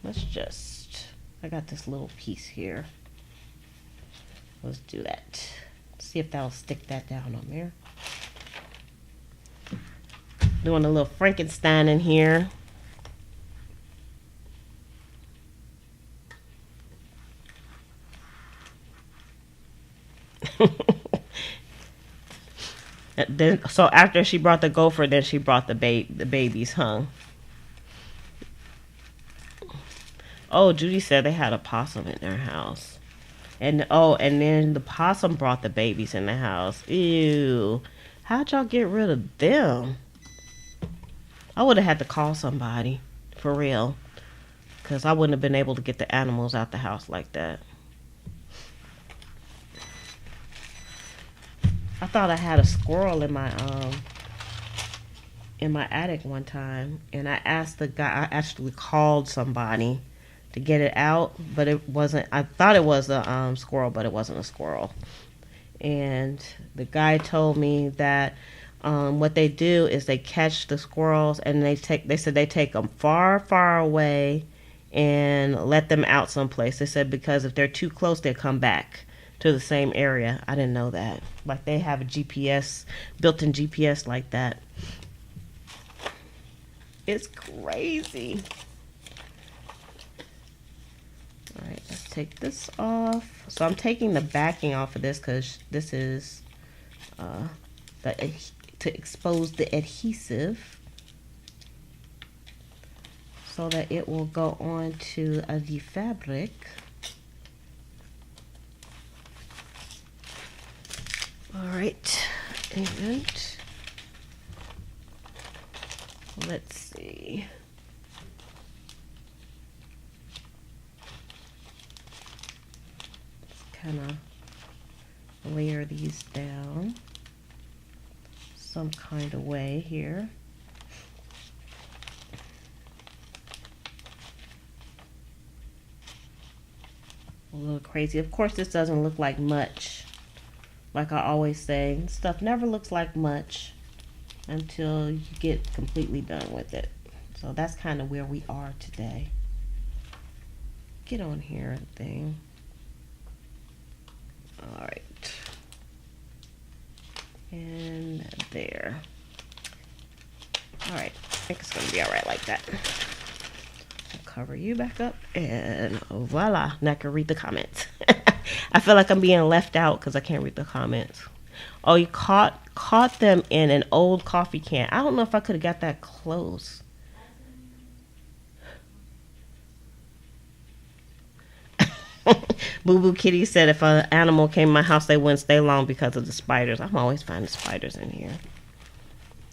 let's just, I got this little piece here. Let's do that. See if that'll stick that down on there. Doing a little Frankenstein in here. Then, so after she brought the gopher, then she brought the babies, huh? Oh, Judy said they had a possum in their house. And and then the possum brought the babies in the house. Ew. How'd y'all get rid of them? I would have had to call somebody, for real. Because I wouldn't have been able to get the animals out the house like that. I thought I had a squirrel in my attic one time, and I asked the guy, I actually called somebody to get it out, but it wasn't, I thought it was a squirrel, but it wasn't a squirrel. And the guy told me that what they do is they catch the squirrels, and they said they take them far, far away and let them out someplace. They said because if they're too close, they'll come back to the same area. I didn't know that. Like they have a GPS, built-in GPS like that. It's crazy. All right, let's take this off. So I'm taking the backing off of this because this is to expose the adhesive so that it will go on to the fabric. All right, and let's see. Kind of layer these down some kind of way here. A little crazy. Of course, this doesn't look like much. Like I always say, stuff never looks like much until you get completely done with it. So that's kind of where we are today. Get on here, thing. All right. And there. All right. I think it's going to be all right like that. I'll cover you back up, and voila. Now I can read the comments. I feel like I'm being left out because I can't read the comments. Oh, you caught them in an old coffee can. I don't know if I could have got that close. Boo Boo Kitty said if an animal came in my house, they wouldn't stay long because of the spiders. I'm always finding spiders in here.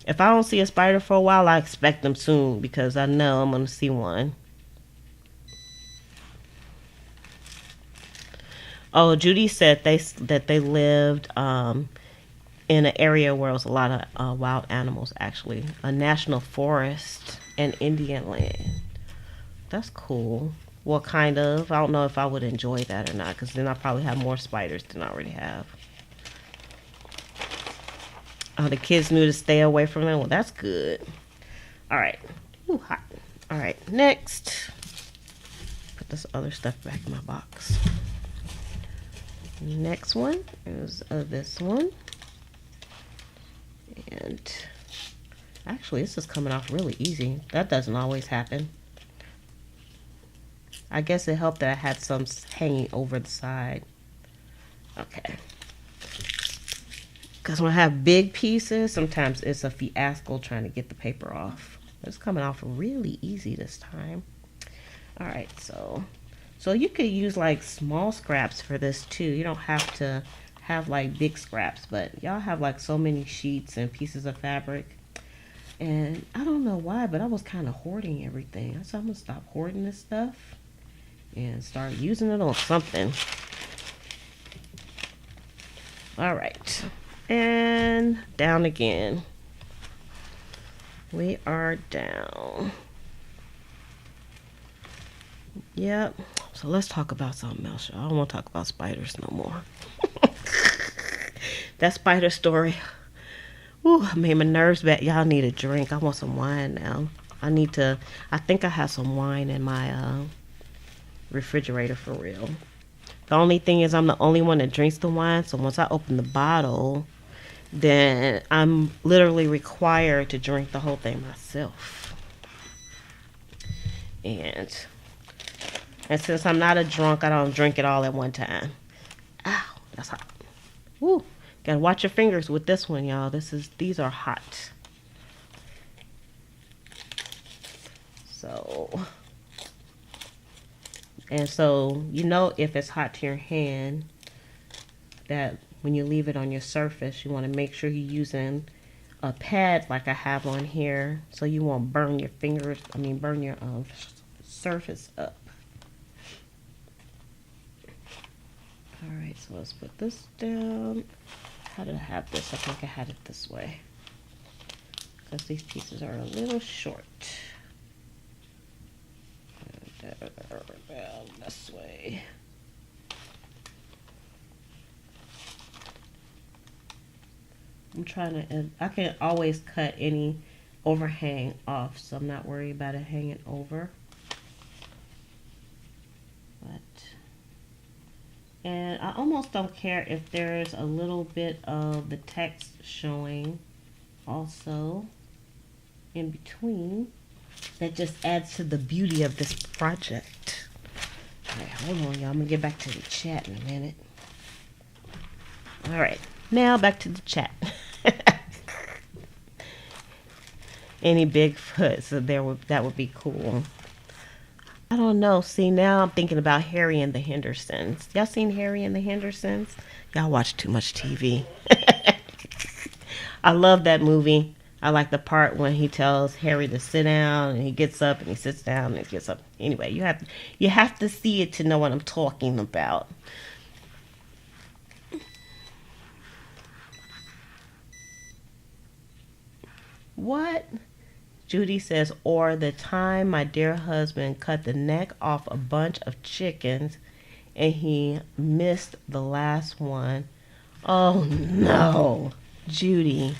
If I don't see a spider for a while, I expect them soon because I know I'm going to see one. Oh, Judy said that they lived in an area where there was a lot of wild animals, actually. A national forest. and Indian land. That's cool. Well, kind of. I don't know if I would enjoy that or not, because then I probably have more spiders than I already have. Oh, the kids knew to stay away from them. Well, that's good. All right. Ooh, hot. All right, next. Put this other stuff back in my box. Next one is this one. And actually, this is coming off really easy. That doesn't always happen. I guess it helped that I had some hanging over the side. Okay. Because when I have big pieces, sometimes it's a fiasco trying to get the paper off. It's coming off really easy this time. All right, so you could use like small scraps for this too. You don't have to have like big scraps, but y'all have like so many sheets and pieces of fabric. And I don't know why, but I was kind of hoarding everything. I said I'm gonna stop hoarding this stuff and start using it on something. All right, and down again. We are down. Yep. So let's talk about something else, y'all. I don't want to talk about spiders no more. That spider story. Ooh, I made my nerves bad. Y'all need a drink. I want some wine now. I think I have some wine in my refrigerator for real. The only thing is I'm the only one that drinks the wine. So once I open the bottle, then I'm literally required to drink the whole thing myself. And since I'm not a drunk, I don't drink it all at one time. Ow, that's hot. Woo. Gotta watch your fingers with this one, y'all. These are hot. So you know if it's hot to your hand, that when you leave it on your surface, you want to make sure you're using a pad like I have on here, so you won't burn your fingers. Burn your surface up. All right, so let's put this down. How did I have this? I think I had it this way, because these pieces are a little short. Down this way. I'm trying to, I can always cut any overhang off, so I'm not worried about it hanging over. And I almost don't care if there's a little bit of the text showing also in between. That just adds to the beauty of this project. All right, hold on, y'all. I'm going to get back to the chat in a minute. All right, now back to the chat. Any Bigfoot, so that would be cool. I don't know. See, now I'm thinking about Harry and the Hendersons. Y'all seen Harry and the Hendersons? Y'all watch too much TV. I love that movie. I like the part when he tells Harry to sit down, and he gets up, and he sits down, and he gets up. Anyway, you have to see it to know what I'm talking about. What? Judy says, or the time my dear husband cut the neck off a bunch of chickens and he missed the last one. Oh no, Judy.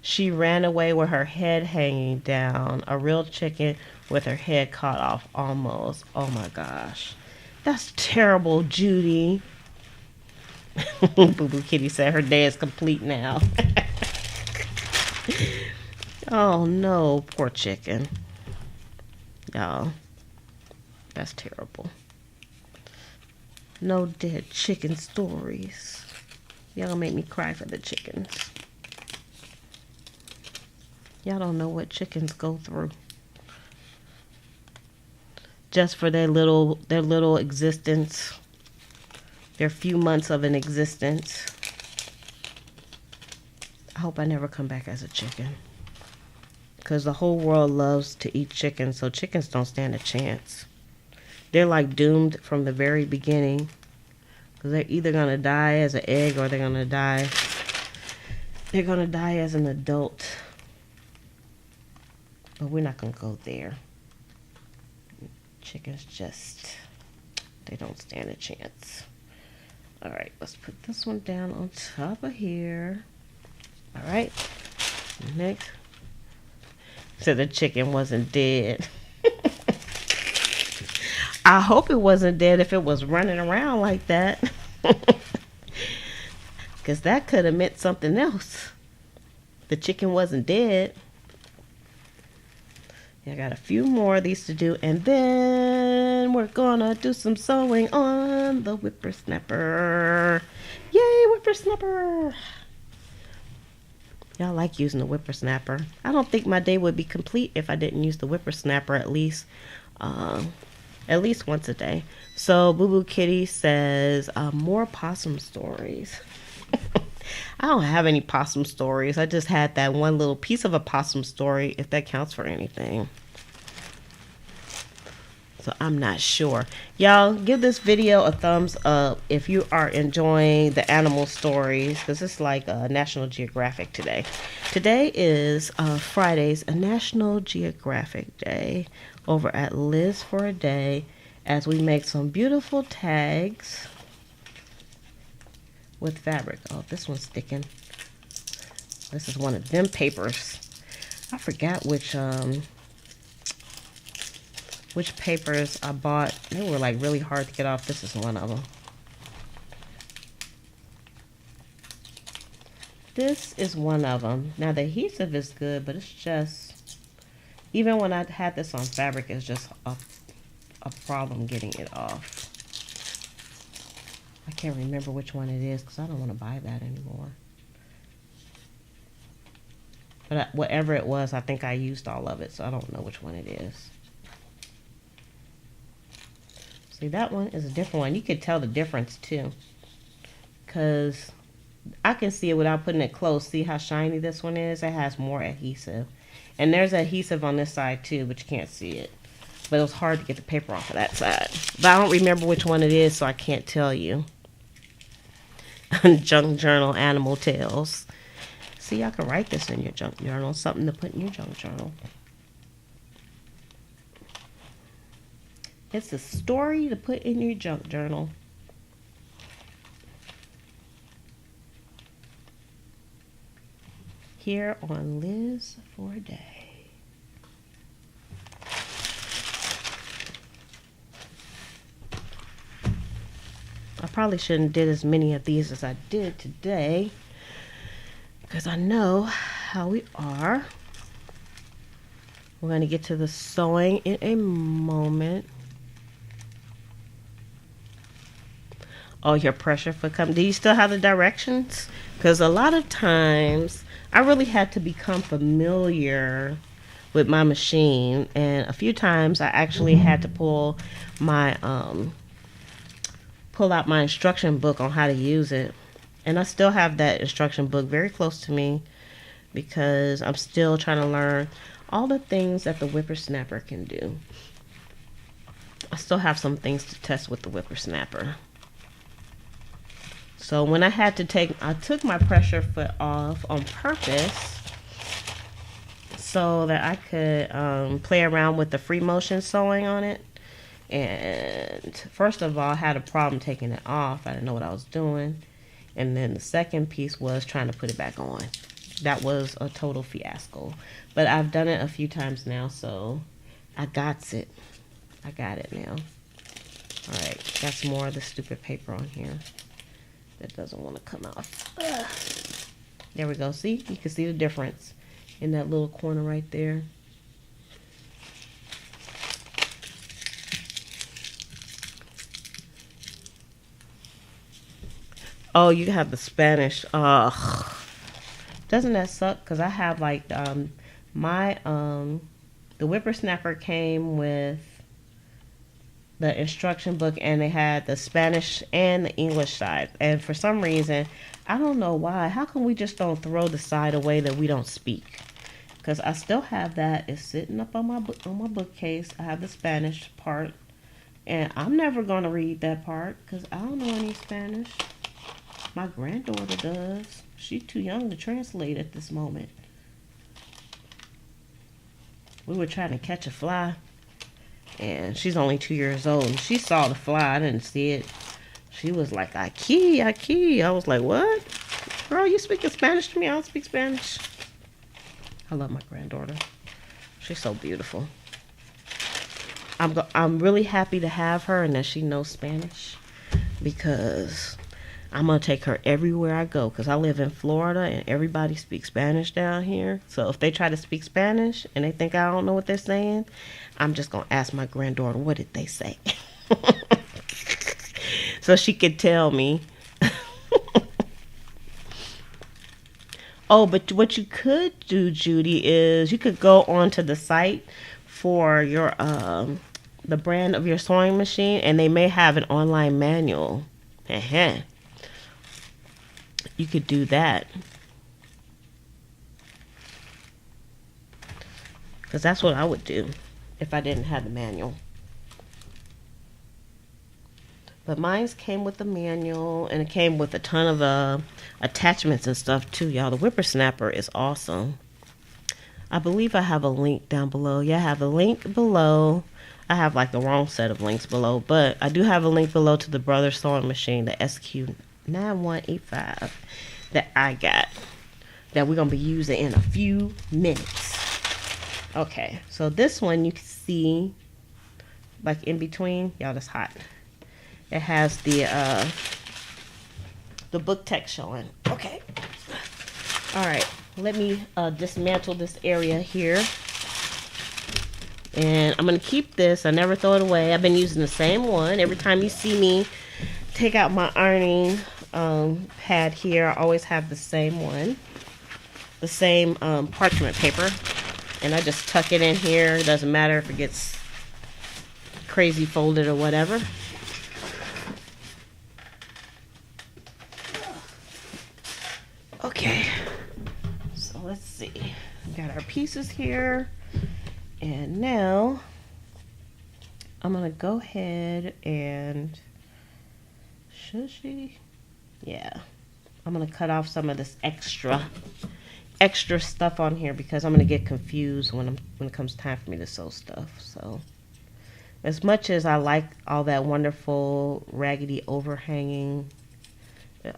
She ran away with her head hanging down. A real chicken with her head cut off almost. Oh my gosh. That's terrible, Judy. Boo Boo Kitty said her day is complete now. Oh no, poor chicken. Y'all, that's terrible. No dead chicken stories. Y'all make me cry for the chickens. Y'all don't know what chickens go through. Just for their little existence. Their few months of an existence. I hope I never come back as a chicken. Because the whole world loves to eat chicken, so chickens don't stand a chance. They're like doomed from the very beginning. Because they're either going to die as an egg or they're going to die as an adult. But we're not going to go there. Chickens just, they don't stand a chance. All right, let's put this one down on top of here. All right, next. So the chicken wasn't dead. I hope it wasn't dead if it was running around like that. Because that could have meant something else. The chicken wasn't dead. I got a few more of these to do, and then we're gonna do some sewing on the whippersnapper. Yay, whippersnapper! Y'all like using the whippersnapper. I don't think my day would be complete if I didn't use the whippersnapper at least once a day. So Boo Boo Kitty says, more possum stories. I don't have any possum stories. I just had that one little piece of a possum story, if that counts for anything. So I'm not sure. Y'all, give this video a thumbs up if you are enjoying the animal stories, because it's like National Geographic today. Today is Friday's a National Geographic Day over at Liz for a Day, as we make some beautiful tags with fabric. Oh, this one's sticking. This is one of them papers. I forgot which papers I bought. They were like really hard to get off. This is one of them. This is one of them. Now the adhesive is good, but it's just, even when I had this on fabric, it's just a problem getting it off. I can't remember which one it is because I don't want to buy that anymore. But whatever it was, I think I used all of it, so I don't know which one it is. See, that one is a different one. You could tell the difference too, because I can see it without putting it close. See how shiny this one is? It has more adhesive. And there's adhesive on this side too, but you can't see it. But it was hard to get the paper off of that side. But I don't remember which one it is, so I can't tell you. Junk Journal Animal Tales. See, y'all can write this in your junk journal. Something to put in your junk journal. It's a story to put in your junk journal. Here on Liz for a Day. I probably shouldn't did as many of these as I did today, because I know how we are. We're going to get to the sewing in a moment. Oh, your pressure for come. Do you still have the directions? Because a lot of times I really had to become familiar with my machine, and a few times I actually had to pull out my instruction book on how to use it. And I still have that instruction book very close to me because I'm still trying to learn all the things that the whippersnapper can do. I still have some things to test with the whippersnapper. So when I took my pressure foot off on purpose so that I could play around with the free motion sewing on it. And first of all, I had a problem taking it off. I didn't know what I was doing. And then the second piece was trying to put it back on. That was a total fiasco. But I've done it a few times now, so I got it. I got it now. All right, got some more of the stupid paper on here that doesn't want to come off. Ugh. There we go. See? You can see the difference in that little corner right there. Oh, you have the Spanish. Ugh. Doesn't that suck? Because I have like the whippersnapper came with the instruction book, and they had the Spanish and the English side. And for some reason, I don't know why. How come we just don't throw the side away that we don't speak? Because I still have that. It's sitting up on my bookcase. I have the Spanish part, and I'm never gonna read that part because I don't know any Spanish. My granddaughter does. She's too young to translate at this moment. We were trying to catch a fly, and she's only 2 years old, and she saw the fly. I didn't see it. She was like, "Aquí, aquí." I was like, "What? Girl, you speaking Spanish to me? I don't speak Spanish." I love my granddaughter. She's so beautiful. I'm really happy to have her and that she knows Spanish, because I'm gonna take her everywhere I go, because I live in Florida and everybody speaks Spanish down here. So if they try to speak Spanish and they think I don't know what they're saying, I'm just gonna ask my granddaughter, what did they say? So she could tell me. Oh, but what you could do, Judy, is you could go onto the site for your the brand of your sewing machine, and they may have an online manual. You could do that, because that's what I would do if I didn't have the manual. But mine came with the manual, and it came with a ton of attachments and stuff too, y'all. The whippersnapper is awesome. I believe I have a link down below. Yeah, I have a link below. I have like the wrong set of links below, but I do have a link below to the Brother Sewing Machine, the SQ9185 that I got, that we're going to be using in a few minutes. Okay, so this one you can see, like in between, y'all, that's hot. It has the book text showing. Okay. All right. Let me dismantle this area here. And I'm going to keep this. I never throw it away. I've been using the same one. Every time you see me take out my ironing pad here, I always have the same one. The same parchment paper. And I just tuck it in here. It doesn't matter if it gets crazy folded or whatever. Okay, so let's see. We got our pieces here, and now I'm gonna go ahead and, should she? Yeah, I'm gonna cut off some of this extra stuff on here, because I'm gonna get confused when it comes time for me to sew stuff. So, as much as I like all that wonderful raggedy overhanging,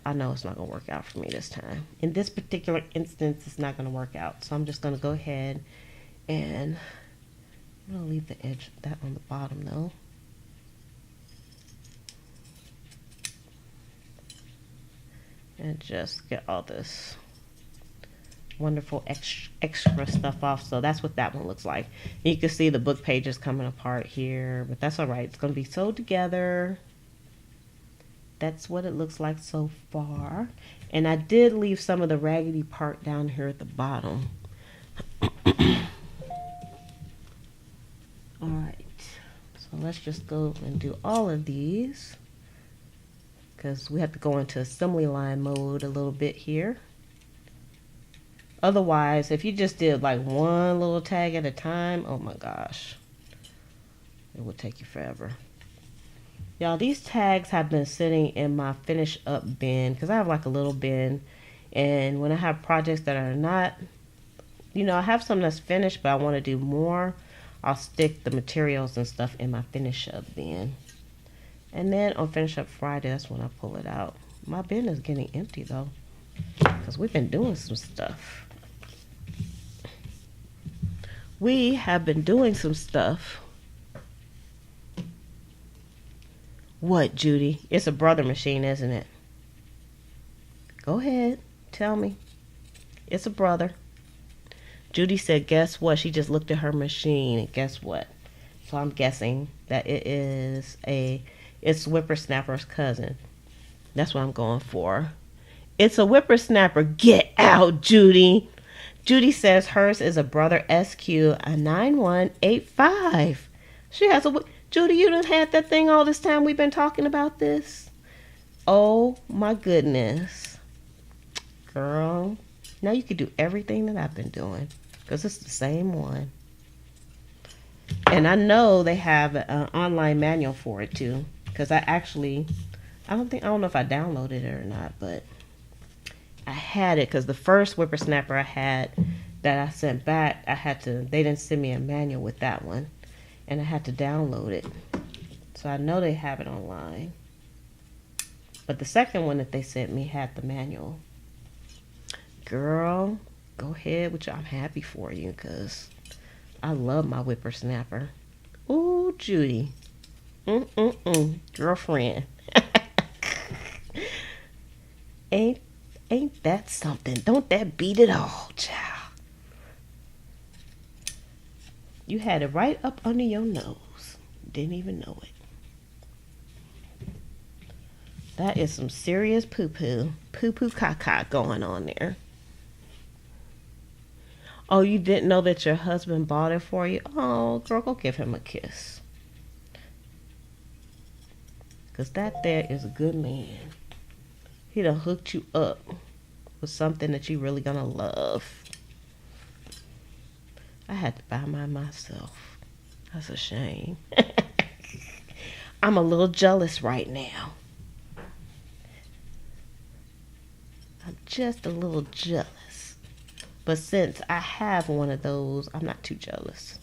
I know it's not going to work out for me this time. In this particular instance, it's not going to work out. So I'm just going to go ahead and I'm going to leave the edge of that on the bottom though. And just get all this wonderful extra stuff off. So that's what that one looks like. And you can see the book pages coming apart here, but that's all right. It's going to be sewed together. That's what it looks like so far. And I did leave some of the raggedy part down here at the bottom. Alright, so let's just go and do all of these, because we have to go into assembly line mode a little bit here. Otherwise, if you just did like one little tag at a time, oh my gosh, it would take you forever. Y'all, these tags have been sitting in my finish up bin, because I have like a little bin, and when I have projects that are not, I have some that's finished but I want to do more, I'll stick the materials and stuff in my finish up bin. And then on Finish Up Friday, that's when I pull it out. My bin is getting empty though, because we've been doing some stuff. We have been doing some stuff. What, Judy? It's a Brother machine, isn't it? Go ahead. Tell me. It's a Brother. Judy said, guess what? She just looked at her machine, and guess what? So I'm guessing that it's Whippersnapper's cousin. That's what I'm going for. It's a Whippersnapper. Get out, Judy. Judy says hers is a Brother SQ, a 9185. She has a... Judy, you done had that thing all this time we've been talking about this? Oh my goodness. Girl, now you can do everything that I've been doing, because it's the same one. And I know they have an online manual for it too, because I don't know if I downloaded it or not, but I had it, because the first Whippersnapper I had that I sent back, they didn't send me a manual with that one, and I had to download it. So I know they have it online. But the second one that they sent me had the manual. Girl, go ahead with you. I'm happy for you because I love my whippersnapper. Ooh, Judy. Girlfriend. Ain't that something? Don't that beat it all, child? You had it right up under your nose. Didn't even know it. That is some serious poo-poo. Poo-poo caca going on there. Oh, you didn't know that your husband bought it for you? Oh, girl, go give him a kiss. Because that there is a good man. He done hooked you up with something that you really gonna love. I had to buy mine myself. That's a shame. I'm a little jealous right now. I'm just a little jealous. But since I have one of those, I'm not too jealous.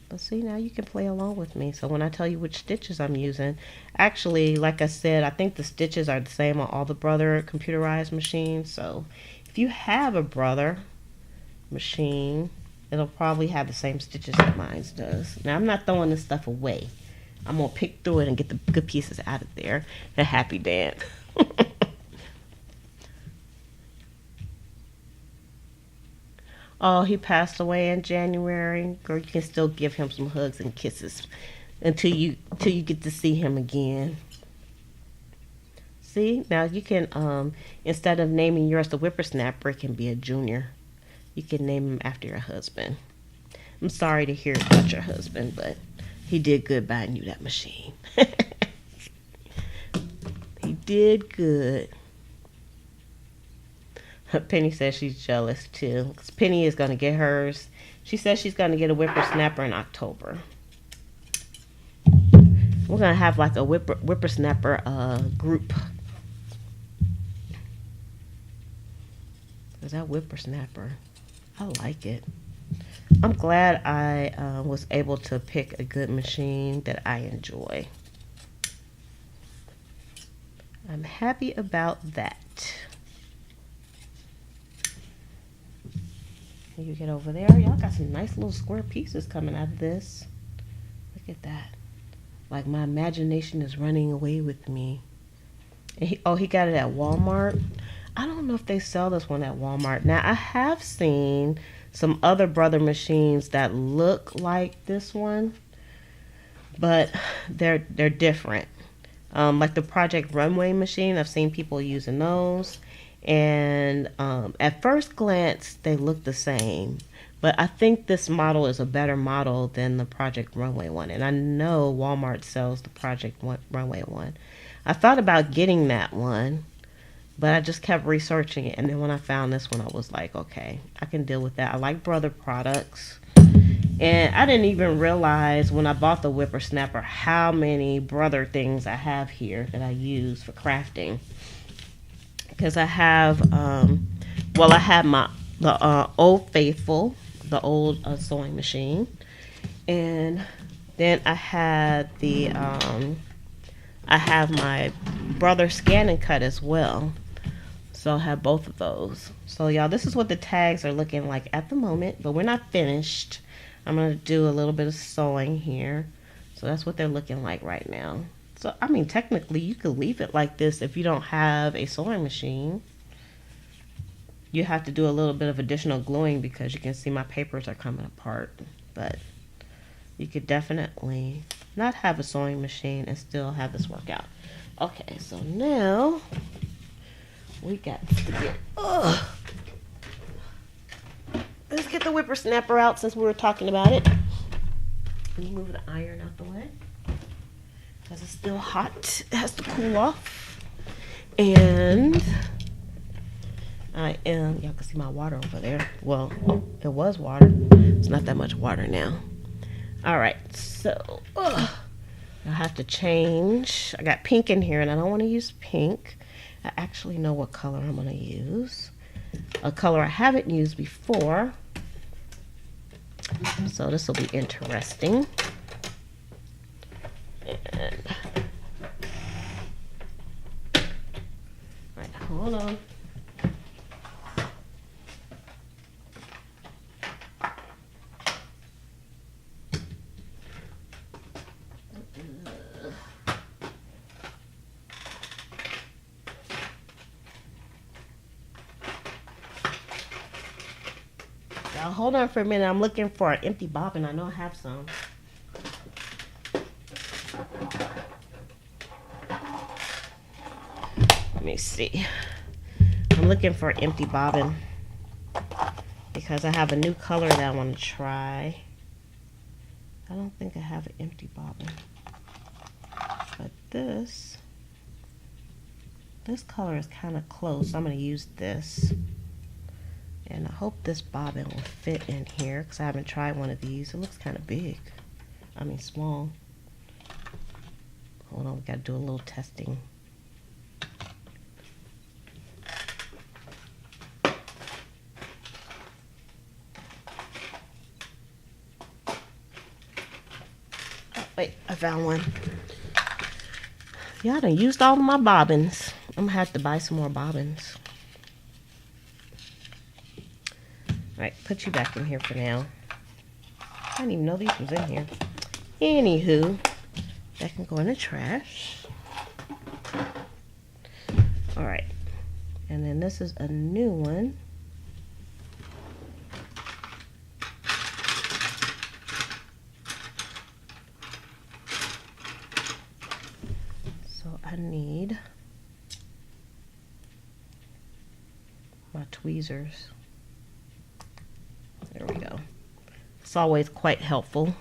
But see, now you can play along with me. So when I tell you which stitches I'm using, actually, like I said, I think the stitches are the same on all the Brother computerized machines. So if you have a Brother machine, it'll probably have the same stitches that mine does. Now, I'm not throwing this stuff away. I'm going to pick through it and get the good pieces out of there. A happy dance. Oh, he passed away in January. Girl, you can still give him some hugs and kisses until you get to see him again. See, now you can instead of naming yours the whippersnapper, it can be a junior. You can name him after your husband. I'm sorry to hear about your husband, but he did good buying you that machine. He did good. Penny says she's jealous too. 'Cause Penny is going to get hers. She says she's going to get a whippersnapper in October. We're going to have like a whippersnapper group. Is that whippersnapper? I like it. I'm glad I was able to pick a good machine that I enjoy. I'm happy about that. You get over there. Y'all got some nice little square pieces coming out of this. Look at that. Like my imagination is running away with me. And he got it at Walmart. I don't know if they sell this one at Walmart. Now, I have seen some other Brother machines that look like this one, but they're different. Like the Project Runway machine, I've seen people using those. And at first glance, they look the same. But I think this model is a better model than the Project Runway one. And I know Walmart sells the Project Runway one. I thought about getting that one, but I just kept researching it. And then when I found this one, I was like, okay, I can deal with that. I like Brother products. And I didn't even realize when I bought the whippersnapper how many Brother things I have here that I use for crafting. Because I have, I have the Old Faithful, the old sewing machine, and then I had I have my Brother scan and cut as well. So I have both of those. So y'all, this is what the tags are looking like at the moment, but we're not finished. I'm gonna do a little bit of sewing here. So that's what they're looking like right now. So, I mean, technically, you could leave it like this if you don't have a sewing machine. You have to do a little bit of additional gluing because you can see my papers are coming apart. But you could definitely not have a sewing machine and still have this work out. Okay, so now we got to get... Let's get the whippersnapper out since we were talking about it. Let me move the iron out the way. Because it's still hot. It has to cool off. And y'all can see my water over there. Well, it was water. It's not that much water now. All right, so I have to change. I got pink in here, and I don't want to use pink. I actually know what color I'm going to use. a color I haven't used before. So this will be interesting. And, right, hold on. Now hold on for a minute. I'm looking for an empty bobbin. I know I have some. Let me see. I'm looking for an empty bobbin because I have a new color that I want to try. I don't think I have an empty bobbin. But this color is kind of close. So I'm going to use this. And I hope this bobbin will fit in here because I haven't tried one of these. It looks kind of big. I mean small. Hold on, we got to do a little testing. Oh, wait, I found one. Yeah, I done used all of my bobbins. I'm going to have to buy some more bobbins. Alright, put you back in here for now. I didn't even know these was in here. Anywho, that can go in the trash. Alright. And then this is a new one. So I need my tweezers. There we go. It's always quite helpful.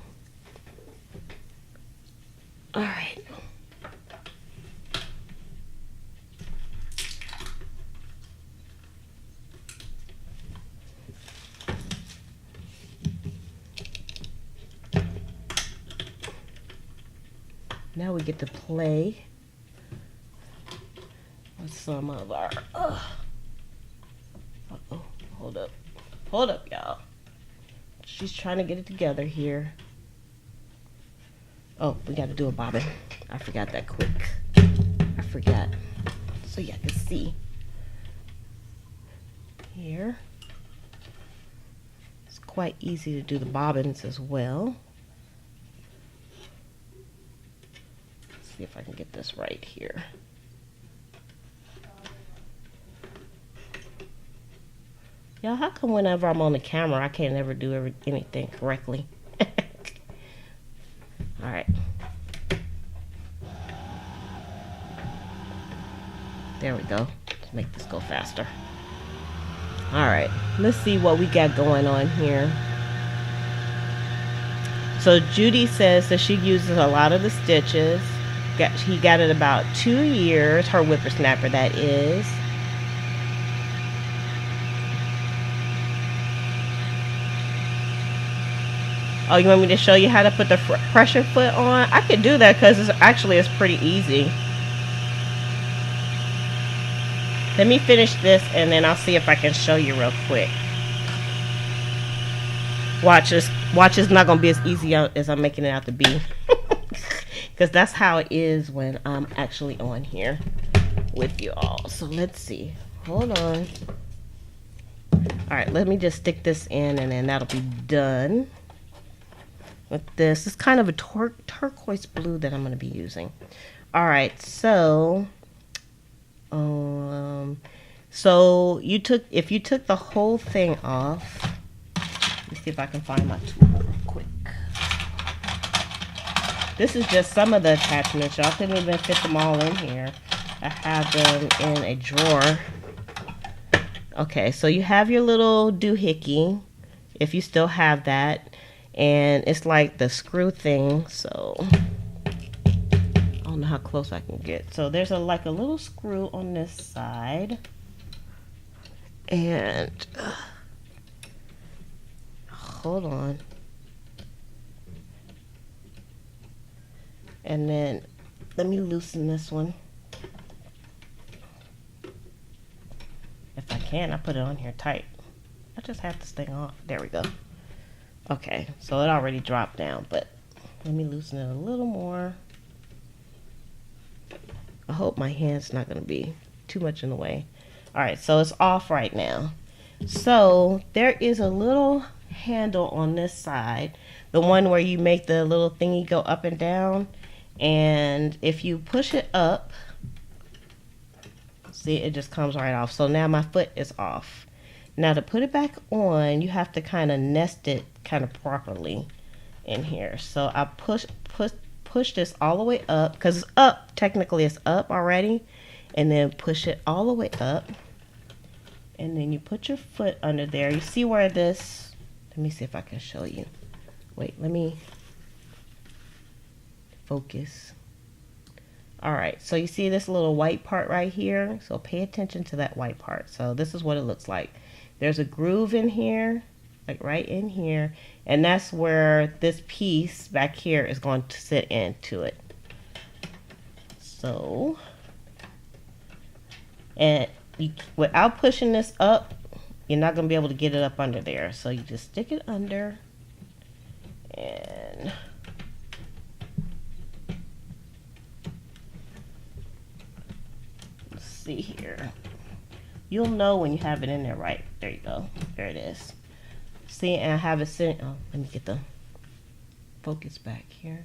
All right. Now we get to play with some of our... Uh-oh, hold up. Hold up, y'all. She's trying to get it together here. Oh, we got to do a bobbin. I forgot that quick. I forgot. So y'all can see. Here. It's quite easy to do the bobbins as well. Let's see if I can get this right here. Y'all, how come whenever I'm on the camera, I can't ever do anything correctly? All right. There we go. Let's make this go faster. All right. Let's see what we got going on here. So Judy says that she uses a lot of the stitches. He got it about 2 years. Her whippersnapper, that is. Oh, you want me to show you how to put the pressure foot on? I could do that because it's pretty easy. Let me finish this and then I'll see if I can show you real quick. Watch this. Watch, it's not going to be as easy as I'm making it out to be. Because that's how it is when I'm actually on here with you all. So let's see. Hold on. Alright, let me just stick this in and then that'll be done. With this, it's kind of a turquoise blue that I'm going to be using. All right, so if you took the whole thing off, let me see if I can find my tool real quick. This is just some of the attachments. Y'all couldn't even fit them all in here. I have them in a drawer. Okay, so you have your little doohickey, if you still have that. And it's like the screw thing, so I don't know how close I can get. So there's like a little screw on this side, and hold on, and then let me loosen this one if I can. can. I put it on here tight. I just have this thing off. There we go. Okay, so it already dropped down, but let me loosen it a little more. I hope my hand's not going to be too much in the way. Alright, so it's off right now. So there is a little handle on this side, the one where you make the little thingy go up and down, and if you push it up, see, it just comes right off. So now my foot is off. Now to put it back on, you have to kind of nest it kind of properly in here. So I push this all the way up, because it's up, technically it's up already, and then push it all the way up, and then you put your foot under there. You see where this, let me see if I can show you. Wait, let me focus. Alright, so you see this little white part right here? So pay attention to that white part. So this is what it looks like. There's a groove in here, like right in here, and that's where this piece back here is going to sit into it. So, and without pushing this up, you're not going to be able to get it up under there. So you just stick it under, and let's see here. You'll know when you have it in there right. There you go. There it is. See, and I have it sitting. Oh, let me get the focus back here.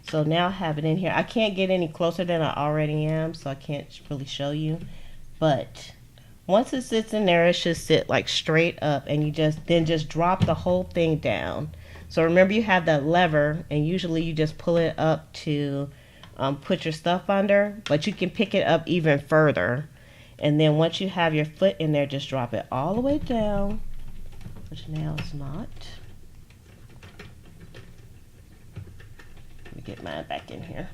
So now I have it in here. I can't get any closer than I already am, so I can't really show you. But once it sits in there, it should sit like straight up, and you just drop the whole thing down. So remember, you have that lever, and usually you just pull it up to put your stuff under, but you can pick it up even further. And then once you have your foot in there, just drop it all the way down, which now it's not. Let me get mine back in here.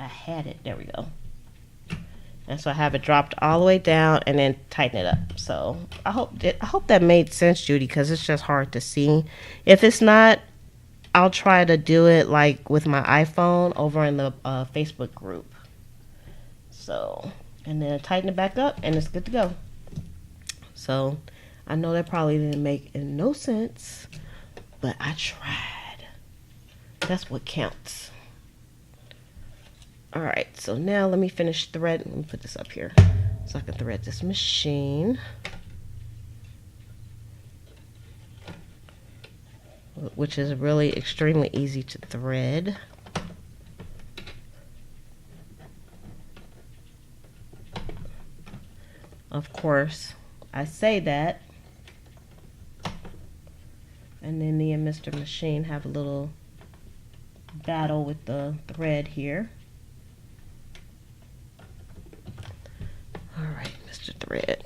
I had it. There we go. And so I have it dropped all the way down, and then tighten it up. So I hope that made sense, Judy, because it's just hard to see. If it's not, I'll try to do it like with my iPhone over in the Facebook group. So, and then tighten it back up, and it's good to go. So I know that probably didn't make no sense, but I tried. That's what counts. Alright, so now let me finish thread. Let me put this up here so I can thread this machine. Which is really extremely easy to thread. Of course, I say that, and then me and Mr. Machine have a little battle with the thread here. Alright, Mr. Thread.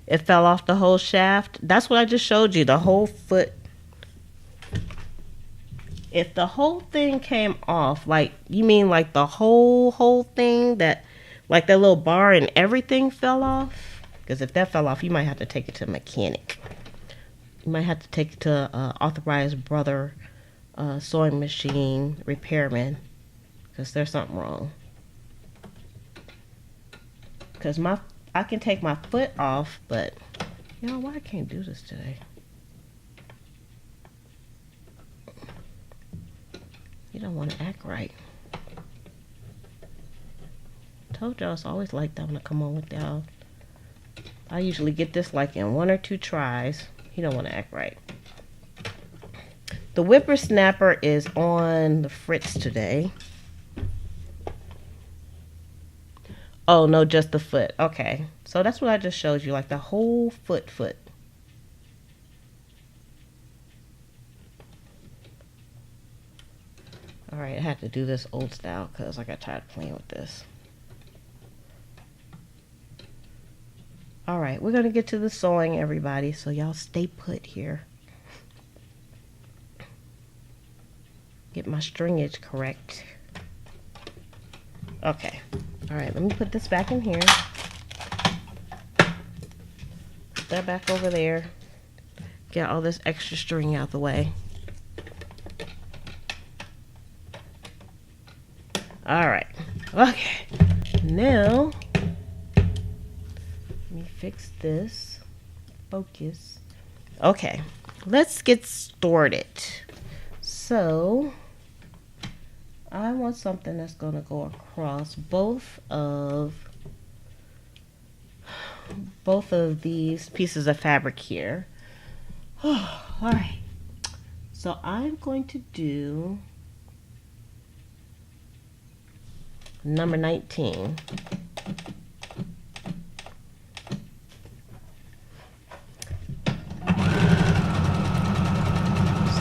It fell off the whole shaft. That's what I just showed you, the whole foot. If the whole thing came off, like, you mean like the whole thing, that, like that little bar and everything fell off? Because if that fell off, you might have to take it to a mechanic. You might have to take it to an authorized brother sewing machine repairman, because there's something wrong. Because I can take my foot off, but you know why I can't do this today? You don't want to act right. Told y'all it's always like that when I come on with y'all. I usually get this like in 1 or 2 tries. He don't want to act right. The whippersnapper is on the fritz today. Oh no, just the foot. Okay, so that's what I just showed you, like the whole foot. Alright, I had to do this old style because I got tired of playing with this. Alright, we're going to get to the sewing, everybody, so y'all stay put here. Get my stringage correct. Okay. Alright, let me put this back in here. Put that back over there. Get all this extra string out the way. All right. Okay. Now, let me fix this. Focus. Okay. Let's get started. So, I want something that's going to go across both of these pieces of fabric here. All right. So I'm going to do number 19. See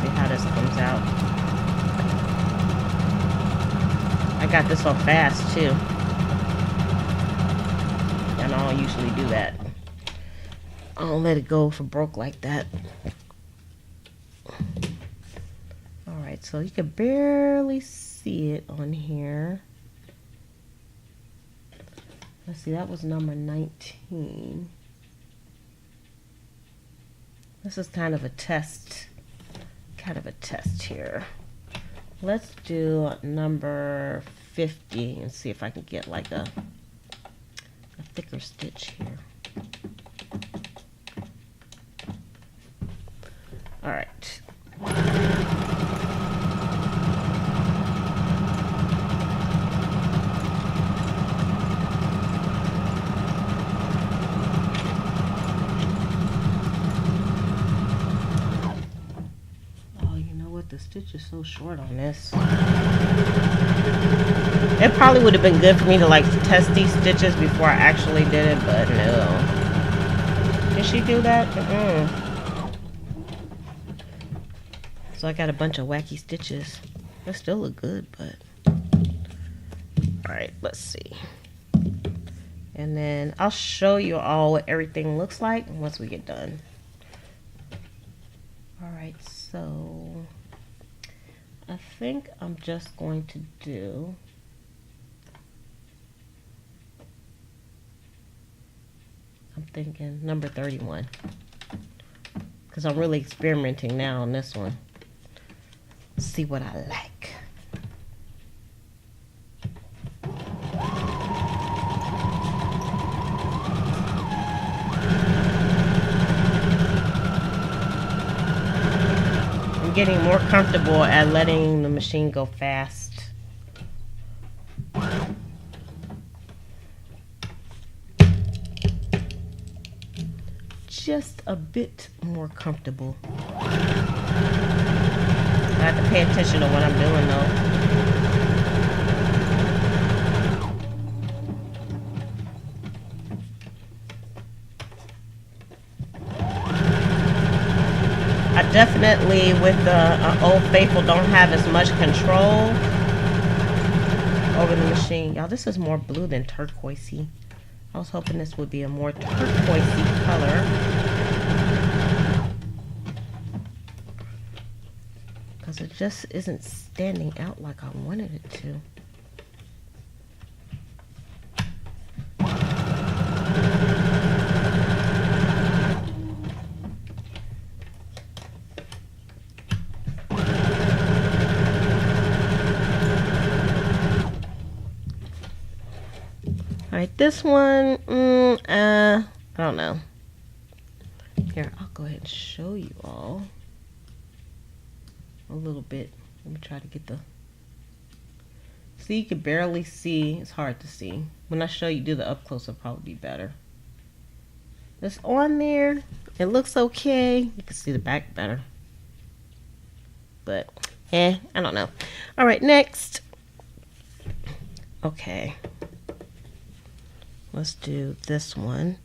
how this comes out. I got this on fast too. And I don't usually do that. I don't let it go for broke like that. Alright, so you can barely see it on here. Let's see, that was number 19. This is kind of a test here. Let's do number 50 and see if I can get like a thicker stitch here. All right. Oh, you know what? The stitch is so short on this. It probably would have been good for me to like test these stitches before I actually did it, but no. Did she do that? So I got a bunch of wacky stitches. They still look good, but... Alright, let's see. And then I'll show you all what everything looks like once we get done. Alright, so... I think I'm just going to do... I'm thinking number 31. Because I'm really experimenting now on this one. See what I like. I'm getting more comfortable at letting the machine go fast. Just a bit more comfortable. I have to pay attention to what I'm doing though. I definitely, with the Old Faithful, don't have as much control over the machine. Y'all, this is more blue than turquoisey. I was hoping this would be a more turquoisey color. Because it just isn't standing out like I wanted it to. Alright, this one, I don't know. Here, I'll go ahead and show you all a little bit. Let me try to get the... See, you can barely see. It's hard to see. When I show you, do the up close, it'll probably be better. It's on there. It looks okay. You can see the back better. But, I don't know. Alright, next. Okay. Let's do this one.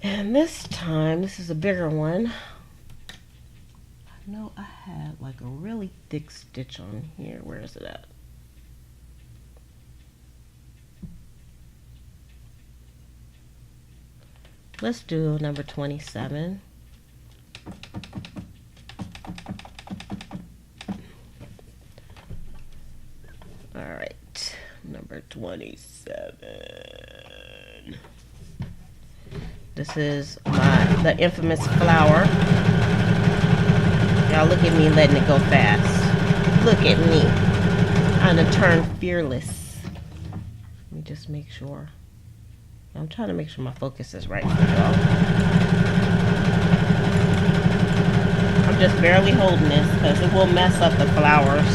And this time, this is a bigger one. I know I had like a really thick stitch on here. Where is it at? Let's do number 27. All right, number 27. This is the infamous flower. Y'all look at me letting it go fast. Look at me. I'm gonna turn fearless. Let me just make sure. I'm trying to make sure my focus is right. I'm just barely holding this because it will mess up the flowers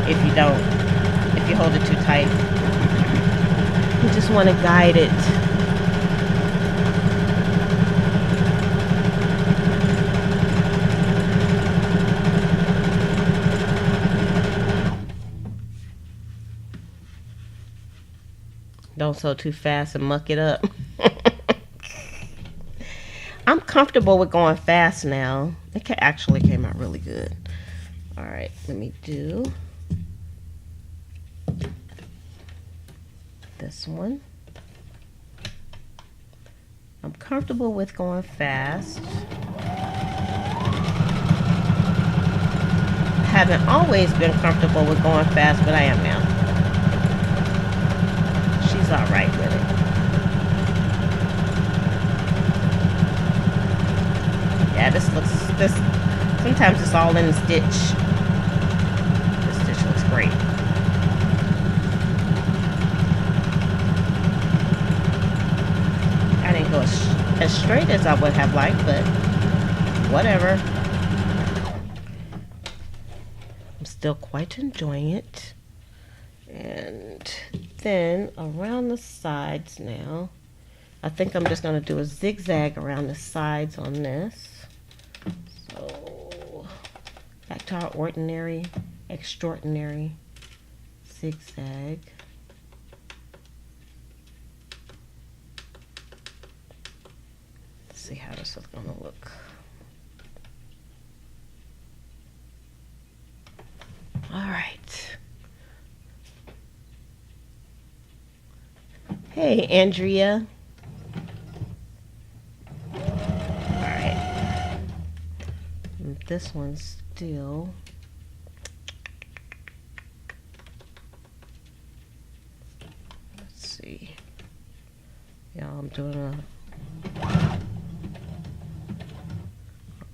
if you hold it too tight. You just want to guide it. Don't sew too fast and muck it up. I'm comfortable with going fast now. It actually came out really good. All right, let me do this one. I'm comfortable with going fast. Haven't always been comfortable with going fast, but I am now. She's all right with it. Yeah, this sometimes it's all in the stitch. This stitch looks great. I didn't go as straight as I would have liked, but whatever. I'm still quite enjoying it. And then around the sides now, I think I'm just going to do a zigzag around the sides on this. So back to our ordinary, extraordinary zigzag. Let's see how this is going to look. All right. Hey, Andrea. All right. And this one's still. Let's see. Y'all, I'm doing a.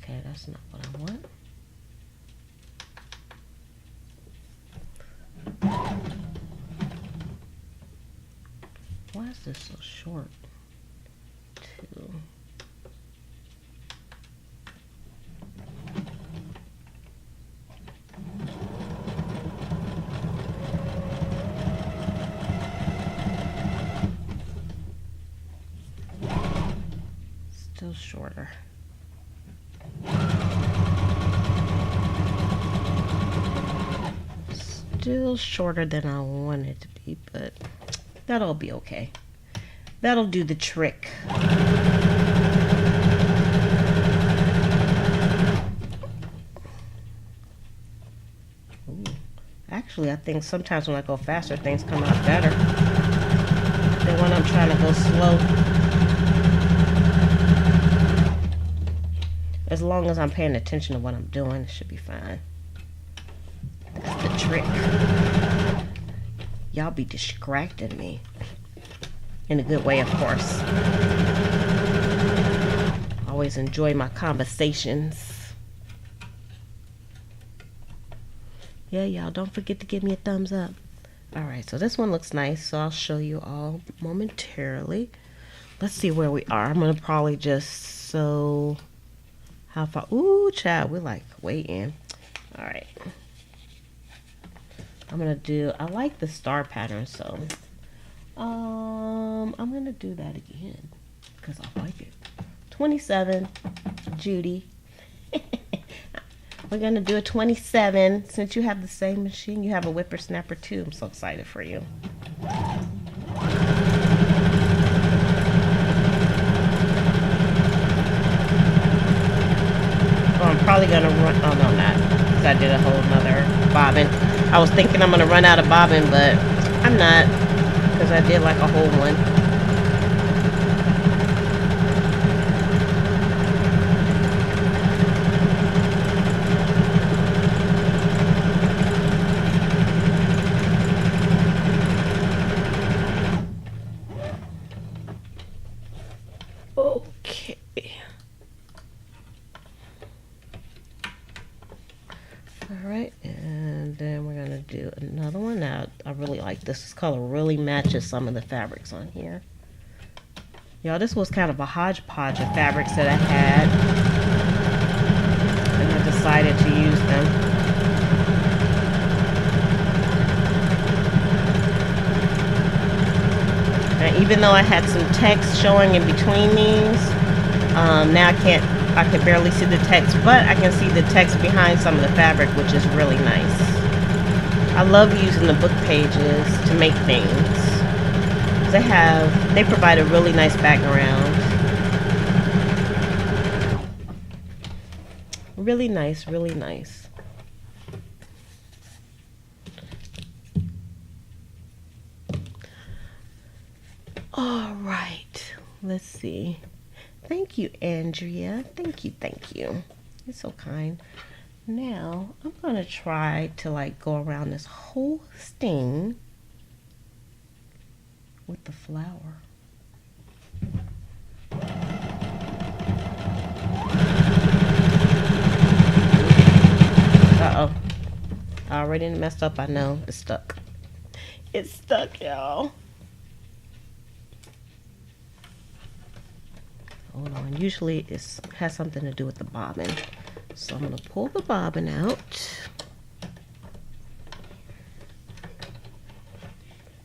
Okay, that's not what I want. Why is this so short? Two. Still shorter. Still shorter than I want it to be, but that'll be okay. That'll do the trick. Ooh. Actually, I think sometimes when I go faster, things come out better than when I'm trying to go slow. As long as I'm paying attention to what I'm doing, it should be fine. That's the trick. Y'all be distracting me. In a good way, of course. Always enjoy my conversations. Yeah, y'all, don't forget to give me a thumbs up. Alright, so this one looks nice, so I'll show you all momentarily. Let's see where we are. I'm going to probably just sew... How far? Ooh, child, we're like way in. Alright. I'm going to do... I like the star pattern, so... I'm going to do that again. Because I like it. 27, Judy. We're going to do a 27. Since you have the same machine, you have a whippersnapper too. I'm so excited for you. Oh, I'm probably going to run... Oh, no, I'm not. Because I did a whole nother bobbin. I was thinking I'm going to run out of bobbin, but I'm not. Because I did like a whole one. Okay. Alright, and then we're going to do another one. Now, I really like this color really matches some of the fabrics on here. Y'all, this was kind of a hodgepodge of fabrics that I had, and I decided to use them. And even though I had some text showing in between these, now I can barely see the text, but I can see the text behind some of the fabric, which is really nice. I love using the book pages to make things. They provide a really nice background. Really nice, really nice. All right, let's see. Thank you, Andrea. Thank you, thank you. You're so kind. Now, I'm gonna try to like go around this whole sting with the flower. Uh-oh. I already messed up, I know. It's stuck. It's stuck, y'all. Hold on. Usually it has something to do with the bobbin. So I'm going to pull the bobbin out.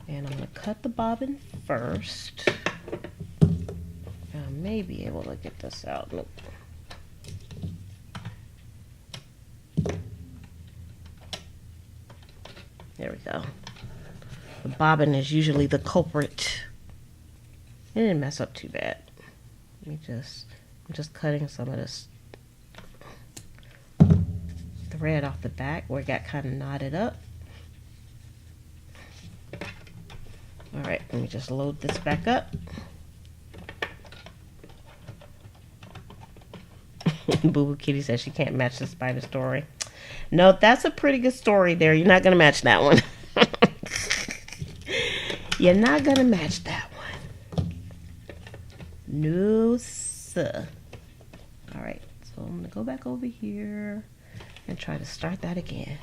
And I'm going to cut the bobbin first. I may be able to get this out. Nope. There we go. The bobbin is usually the culprit. It didn't mess up too bad. I'm just cutting some of this thread off the back where it got kind of knotted up. All right, let me just load this back up. Boo Boo Kitty says she can't match the spider story. No, that's a pretty good story there. You're not going to match that one. You're not going to match that one. No, sir. All right, so I'm going to go back over here and try to start that again.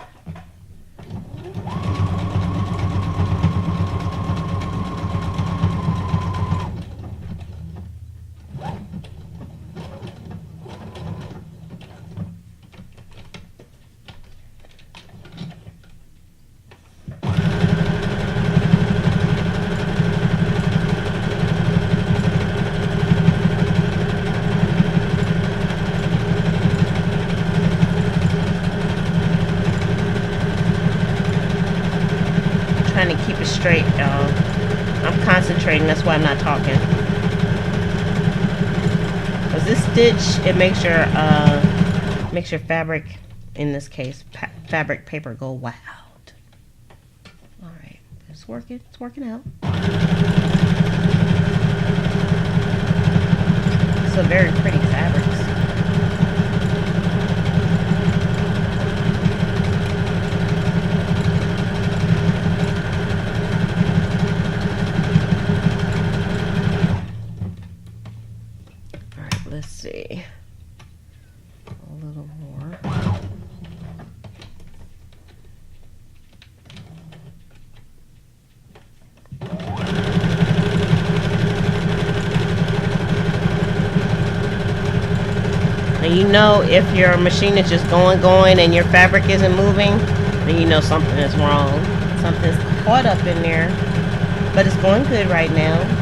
Trying to keep it straight, y'all. I'm concentrating, that's why I'm not talking. Because this stitch, it makes your fabric, in this case, fabric paper go wild. Alright, it's working out. It's a very pretty fabric. Let's see, a little more. And you know, if your machine is just going and your fabric isn't moving, then you know something is wrong. Something's caught up in there, but it's going good right now.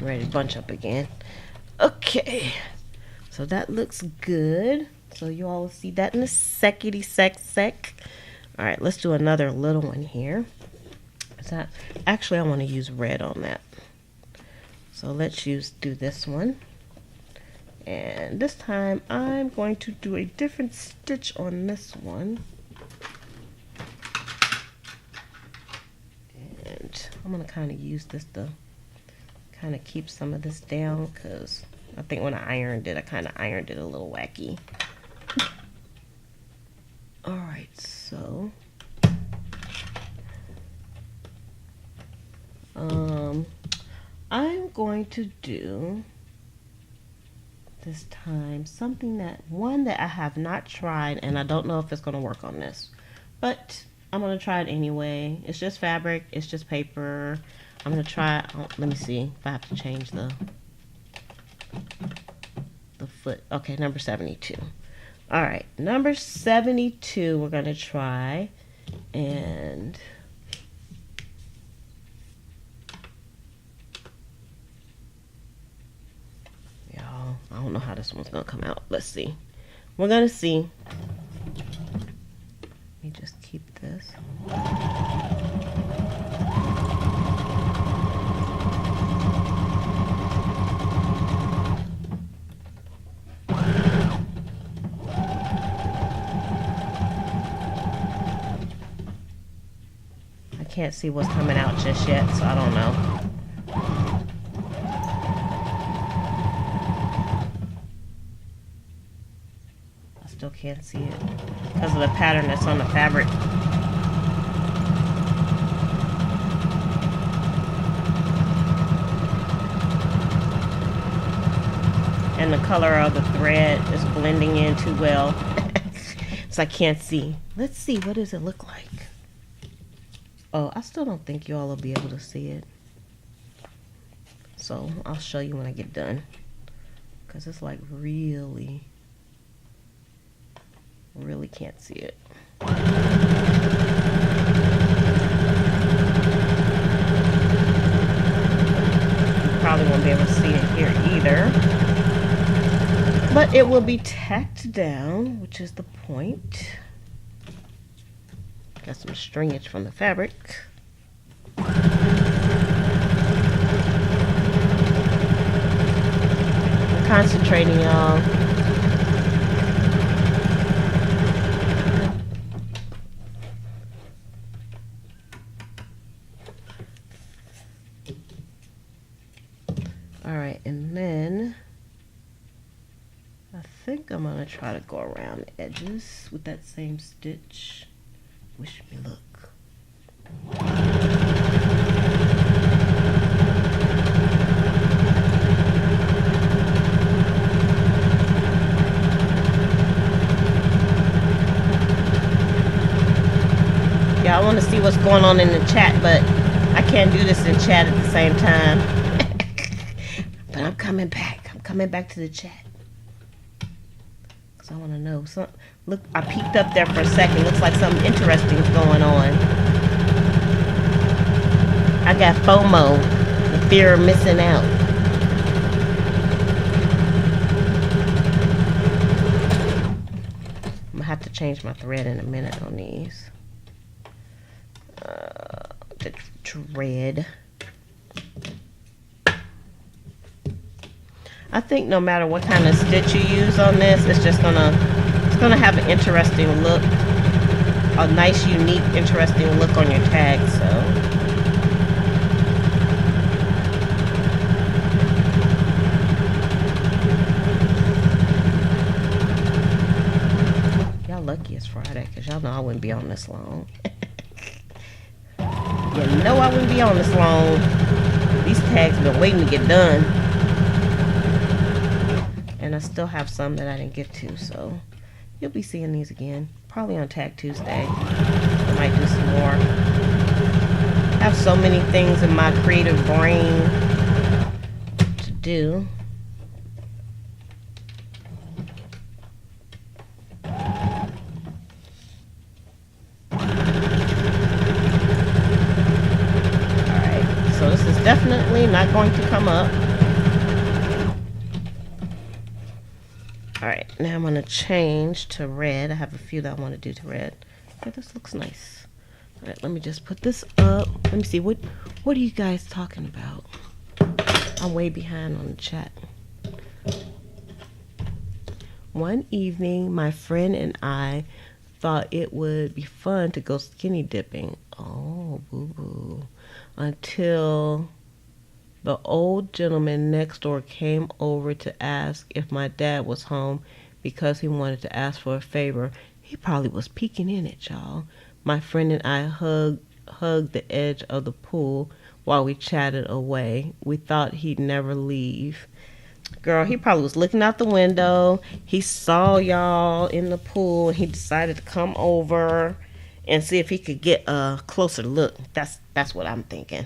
Ready to bunch up again. Okay, so that looks good. So you all will see that in a sec. All right, let's do another little one here. Actually, I want to use red on that. So let's do this one. And this time I'm going to do a different stitch on this one. And I'm going to kind of use this to kind of keep some of this down, because I think when I ironed it, I kind of ironed it a little wacky. Alright, so I'm going to do this time something that I have not tried, and I don't know if it's going to work on this, but I'm going to try it anyway. It's just fabric, it's just paper. I'm going to try it. Oh, let me see if I have to change the foot. Okay, number 72. All right, number 72 we're going to try, and y'all, I don't know how this one's going to come out. Let's see. We're going to see. Let me just keep this. Can't see what's coming out just yet, so I don't know. I still can't see it because of the pattern that's on the fabric. And the color of the thread is blending in too well. So I can't see. Let's see, what does it look like? Oh, I still don't think y'all will be able to see it. So I'll show you when I get done. Because it's like really can't see it. You probably won't be able to see it here either. But it will be tacked down, which is the point. Got some stringage from the fabric. I'm concentrating, y'all. Alright, and then I think I'm going to try to go around the edges with that same stitch. Wish me luck. Yeah, I want to see what's going on in the chat, but I can't do this in chat at the same time. But I'm coming back. I'm coming back to the chat. I want to know. So, look, I peeked up there for a second. Looks like something interesting is going on. I got FOMO, the fear of missing out. I'm going to have to change my thread in a minute on these. The thread. I think no matter what kind of stitch you use on this, it's gonna have an interesting look, a nice, unique, interesting look on your tag. So y'all lucky it's Friday, because y'all know I wouldn't be on this long. You know I wouldn't be on this long. These tags been waiting to get done. And I still have some that I didn't get to, so you'll be seeing these again, probably on Tag Tuesday. I might do some more. I have so many things in my creative brain to do. Alright, so this is definitely not going to come up. Alright, now I'm going to change to red. I have a few that I want to do to red. Okay, this looks nice. Alright, let me just put this up. Let me see, what are you guys talking about? I'm way behind on the chat. One evening, my friend and I thought it would be fun to go skinny dipping. Oh, boo-boo. Until the old gentleman next door came over to ask if my dad was home because he wanted to ask for a favor. He probably was peeking in it, y'all. My friend and I hugged the edge of the pool while we chatted away. We thought he'd never leave. Girl, he probably was looking out the window. He saw y'all in the pool. He decided to come over and see if he could get a closer look. That's what I'm thinking.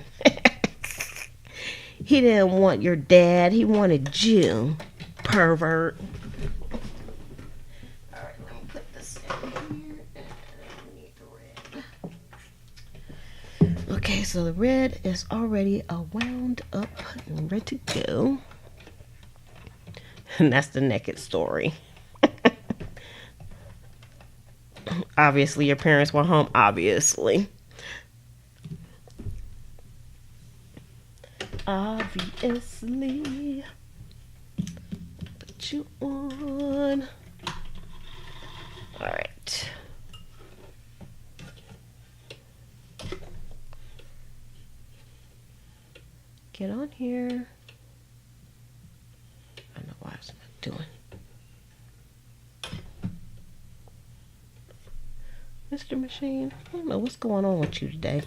He didn't want your dad. He wanted you, pervert. All right, let me put this in here. I need the red. Okay, so the red is already wound up and ready to go. And that's the naked story. Obviously, your parents were home. Obviously. Obviously. Put you on. All right. Get on here. I don't know why it's not doing. Mr. Machine, I don't know what's going on with you today.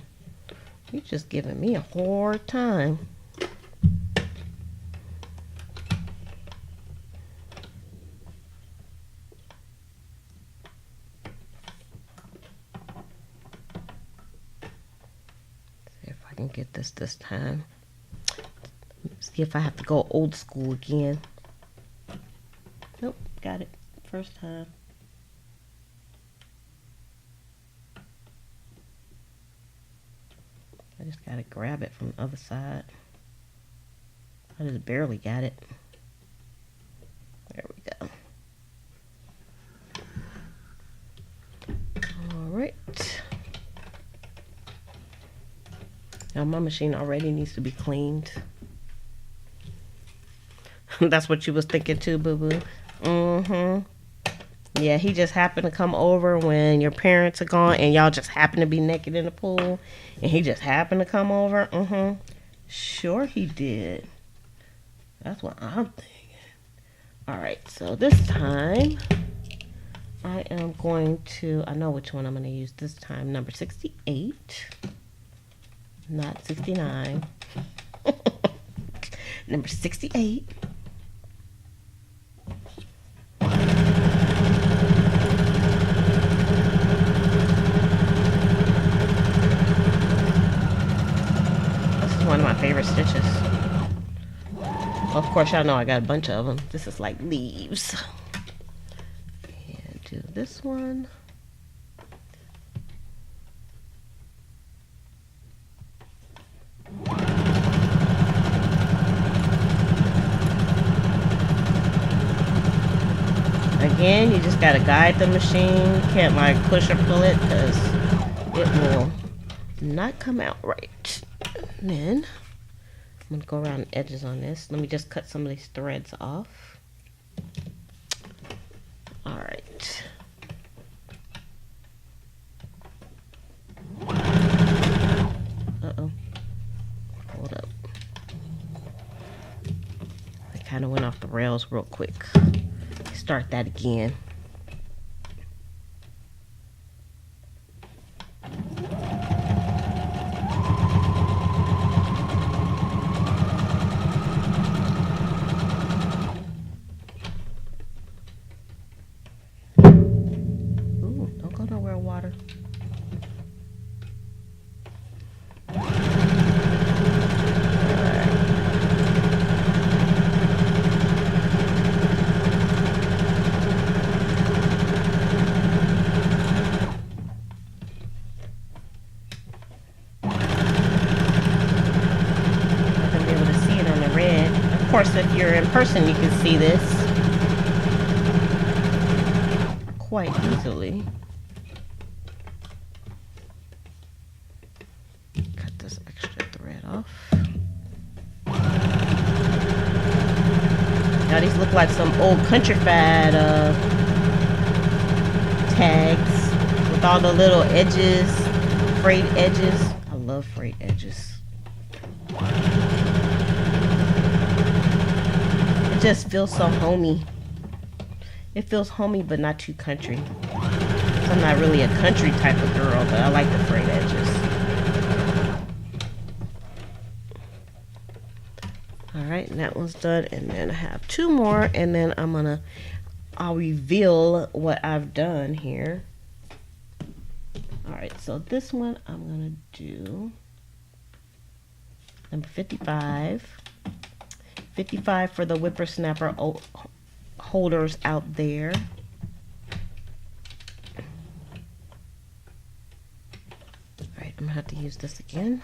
You're just giving me a hard time. See if I can get this time. See if I have to go old school again. Nope, got it. First time. I just gotta grab it from the other side. I just barely got it. There we go. Alright. Now my machine already needs to be cleaned. That's what you was thinking too, boo-boo. Yeah, he just happened to come over when your parents are gone and y'all just happen to be naked in the pool. And he just happened to come over. Sure he did. That's what I'm thinking. Alright, so this time I am going to, I know which one I'm going to use this time. Number 68. Not 69. Number 68. One of my favorite stitches. Of course, y'all know I got a bunch of them. This is like leaves. And do this one. Again, you just gotta guide the machine. Can't like push or pull it because it will not come out right. And then I'm gonna go around the edges on this. Let me just cut some of these threads off. All right. Uh-oh. Hold up. I kind of went off the rails real quick. Start that again. Of course, if you're in person, you can see this quite easily. Now these look like some old Countrified tags with all the little edges, frayed edges. I love frayed edges. It just feels so homey. It feels homey but not too country. I'm not really a country type of girl, but I like the frayed edges. Alright, and that one's done, and then I have two more, and then I'll reveal what I've done here. Alright, so this one I'm gonna do number 55. 55 for the whippersnapper holders out there. Alright, I'm gonna have to use this again.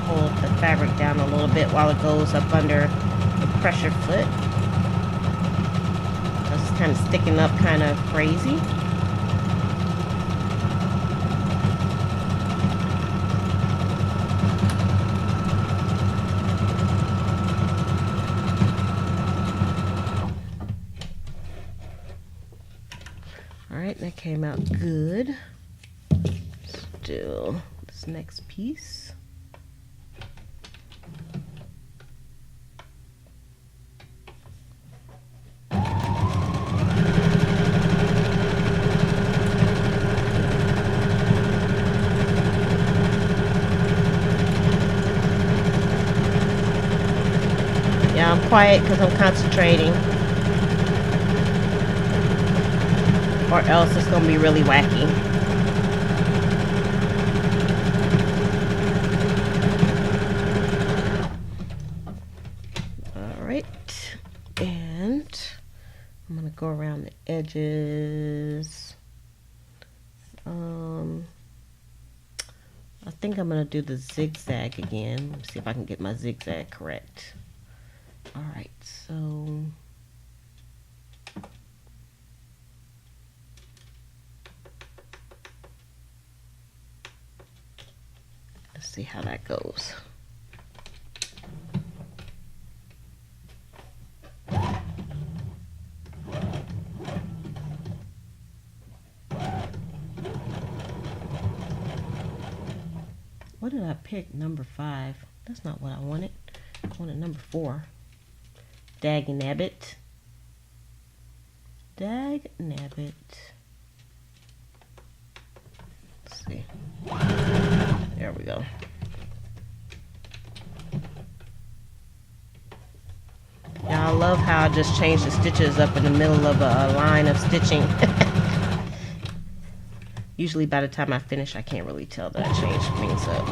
Hold the fabric down a little bit while it goes up under the pressure foot. It's kind of sticking up kind of crazy. Alright, that came out good. Let's do this next piece. Yeah, I'm quiet because I'm concentrating. Or else it's going to be really wacky. Alright. And I'm going to go around the edges. I think I'm going to do the zigzag again. Let's see if I can get my zigzag correct. Alright, so let's see how that goes. What did I pick? Number 5. That's not what I wanted. I wanted number 4. Dag nabbit. Dag nabbit. Let's see. There we go. Now I love how I just changed the stitches up in the middle of a line of stitching. Usually by the time I finish, I can't really tell that I changed things up.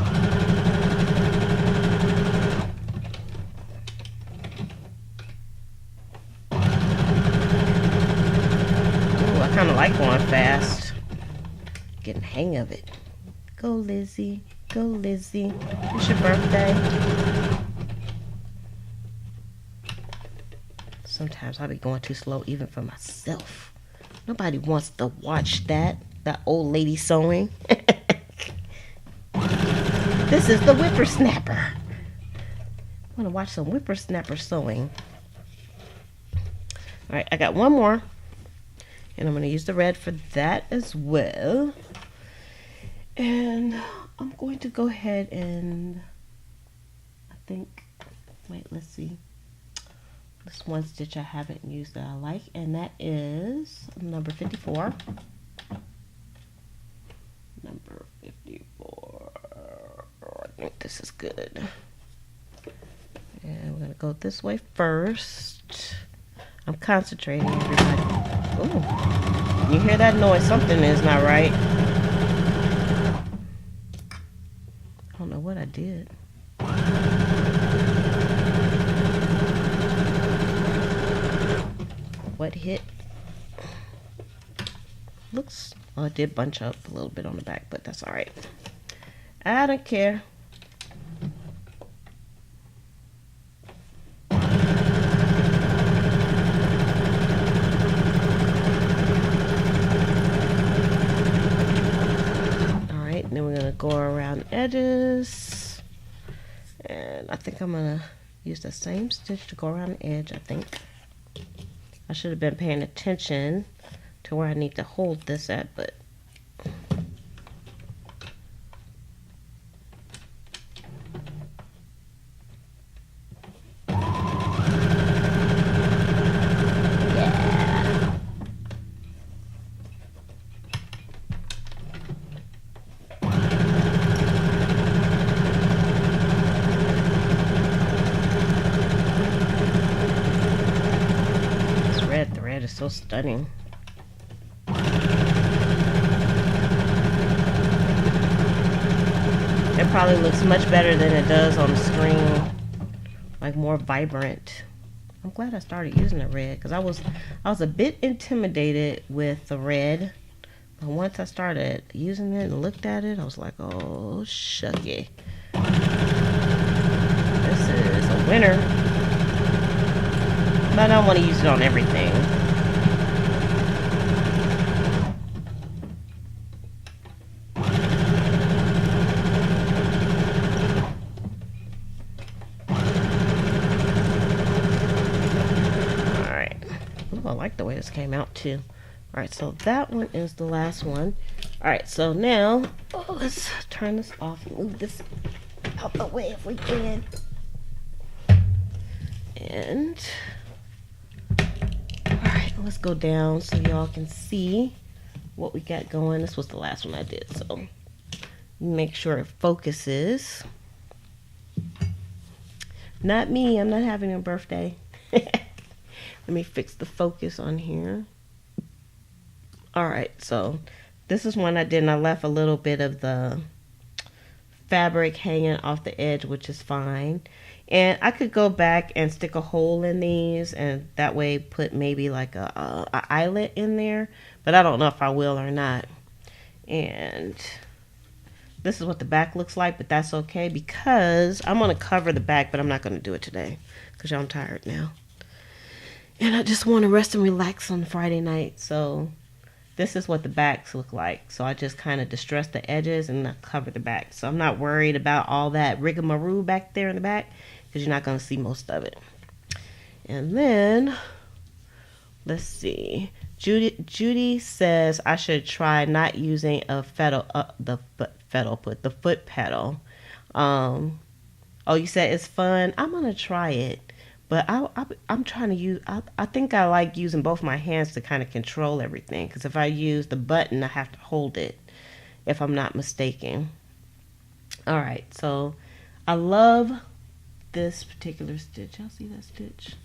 I kind of like going fast. Getting the hang of it. Go Lizzie, go Lizzie. It's your birthday. Sometimes I'll be going too slow even for myself. Nobody wants to watch that old lady sewing. This is the whippersnapper. I want to watch some whippersnapper sewing. Alright, I got one more. And I'm going to use the red for that as well. And I'm going to go ahead and let's see. This one stitch I haven't used that I like, and that is number 54. Number 54. I think this is good. And we're going to go this way first. I'm concentrating, everybody. Oh, you hear that noise? Something is not right. I don't know what I did. What hit? Looks, well, it did bunch up a little bit on the back, but that's all right. I don't care. All right, and then we're we're going to go around the edges. And I think I'm going to use the same stitch to go around the edge, I think. I should have been paying attention to where I need to hold this at, but so stunning. It probably looks much better than it does on the screen, like more vibrant. I'm glad I started using the red because I was a bit intimidated with the red, but once I started using it and looked at it, I was like, oh shucky, this is a winner. But I don't want to use it on everything. I like the way this came out too. Alright, so that one is the last one. Alright, so now let's turn this off and move this out the way if we can. And alright, let's go down so y'all can see what we got going. This was the last one I did, so make sure it focuses. Not me, I'm not having a birthday. Let me fix the focus on here. Alright, so this is one I did, and I left a little bit of the fabric hanging off the edge, which is fine. And I could go back and stick a hole in these, and that way put maybe like a eyelet in there. But I don't know if I will or not. And this is what the back looks like, but that's okay because I'm going to cover the back, but I'm not going to do it today because I'm tired now. And I just want to rest and relax on Friday night. So this is what the backs look like. So I just kind of distress the edges and I cover the back. So I'm not worried about all that rigmarole back there in the back because you're not going to see most of it. And then, let's see. Judy says I should try not using a the foot pedal. Oh, you said it's fun? I'm going to try it. But I'm trying to use, I think I like using both my hands to kind of control everything. Because if I use the button, I have to hold it, if I'm not mistaken. Alright, so I love this particular stitch. Y'all see that stitch?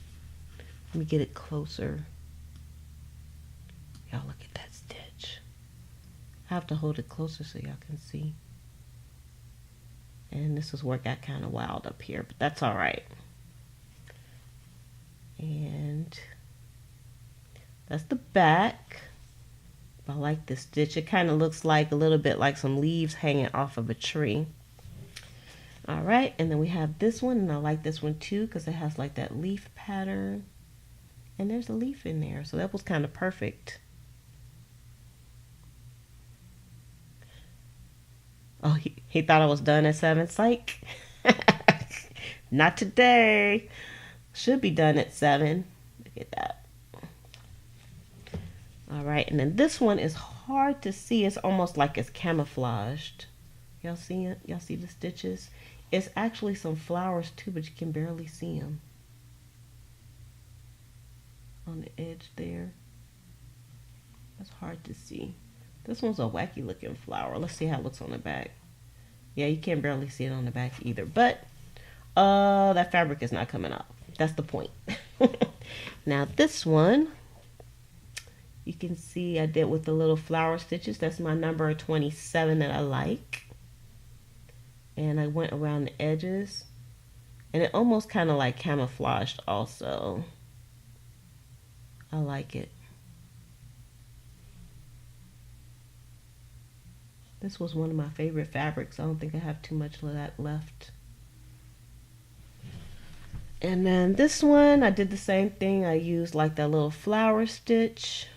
Let me get it closer. Y'all look at that stitch. I have to hold it closer so y'all can see. And this is where it got kind of wild up here, but that's alright. And that's the back. I like this stitch. It kind of looks like a little bit like some leaves hanging off of a tree. Alright, and then we have this one, and I like this one too because it has like that leaf pattern. And there's a leaf in there, so that was kind of perfect. Oh, he thought I was done at 7. Psych. Not today. Should be done at 7. Look at that. Alright, and then this one is hard to see. It's almost like it's camouflaged. Y'all see it? Y'all see the stitches? It's actually some flowers too, but you can barely see them. On the edge there. That's hard to see. This one's a wacky looking flower. Let's see how it looks on the back. Yeah, you can barely see it on the back either. But that fabric is not coming up. That's the point. Now this one, you can see I did with the little flower stitches. That's my number 27 that I like. And I went around the edges. And it almost kind of like camouflaged also. I like it. This was one of my favorite fabrics. I don't think I have too much of that left. And then this one, I did the same thing. I used like that little flower stitch.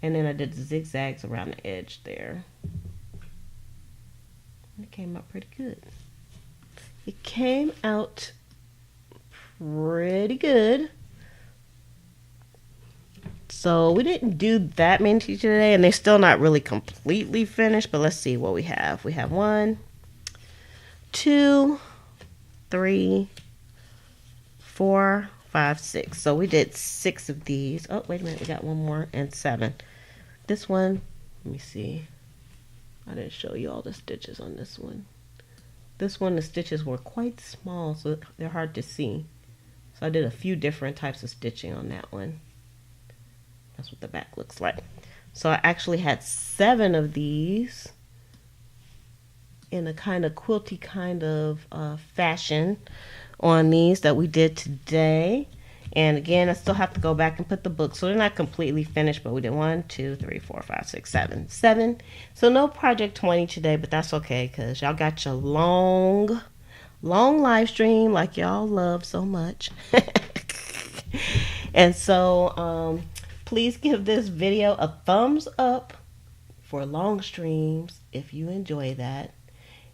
And then I did the zigzags around the edge there. It came out pretty good. It came out pretty good. So we didn't do that many today, and they're still not really completely finished, but let's see what we have. We have 1, 2, 3, 4, 5, 6. So we did 6 of these. Oh, wait a minute. We got one more and 7. This one, let me see. I didn't show you all the stitches on this one. This one, the stitches were quite small, so they're hard to see. So I did a few different types of stitching on that one. That's what the back looks like. So I actually had 7 of these in a kind of quilty kind of fashion on these that we did today. And again, I still have to go back and put the book, so they're not completely finished, but we did 1, 2, 3, 4, 5, 6, 7. 7. So no Project 20 today, but that's okay, because y'all got your long live stream like y'all love so much. And so please give this video a thumbs up for long streams if you enjoy that.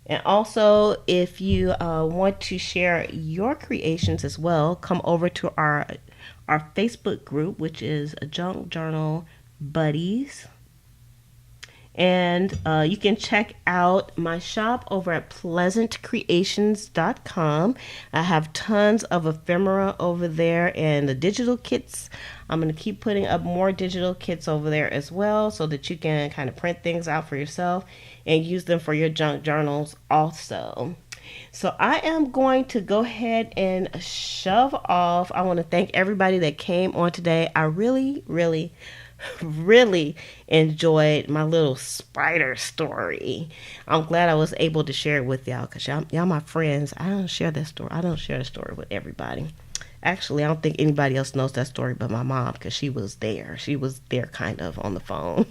And also, if you want to share your creations as well, come over to our Facebook group, which is Junk Journal Buddies. And you can check out my shop over at pleasantcreations.com. I have tons of ephemera over there and the digital kits. I'm going to keep putting up more digital kits over there as well, so that you can kind of print things out for yourself and use them for your junk journals also. So I am going to go ahead and shove off. I want to thank everybody that came on today. I really enjoyed my little spider story. I'm glad I was able to share it with y'all, because y'all my friends. I don't share the story with everybody. Actually, I don't think anybody else knows that story but my mom, because she was there kind of on the phone.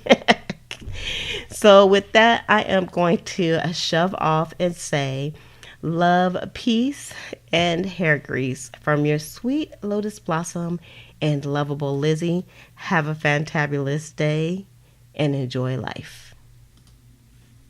So with that, I am going to shove off and say love, peace, and hair grease from your sweet Lotus Blossom and lovable Lizzie. Have a fantabulous day and enjoy life.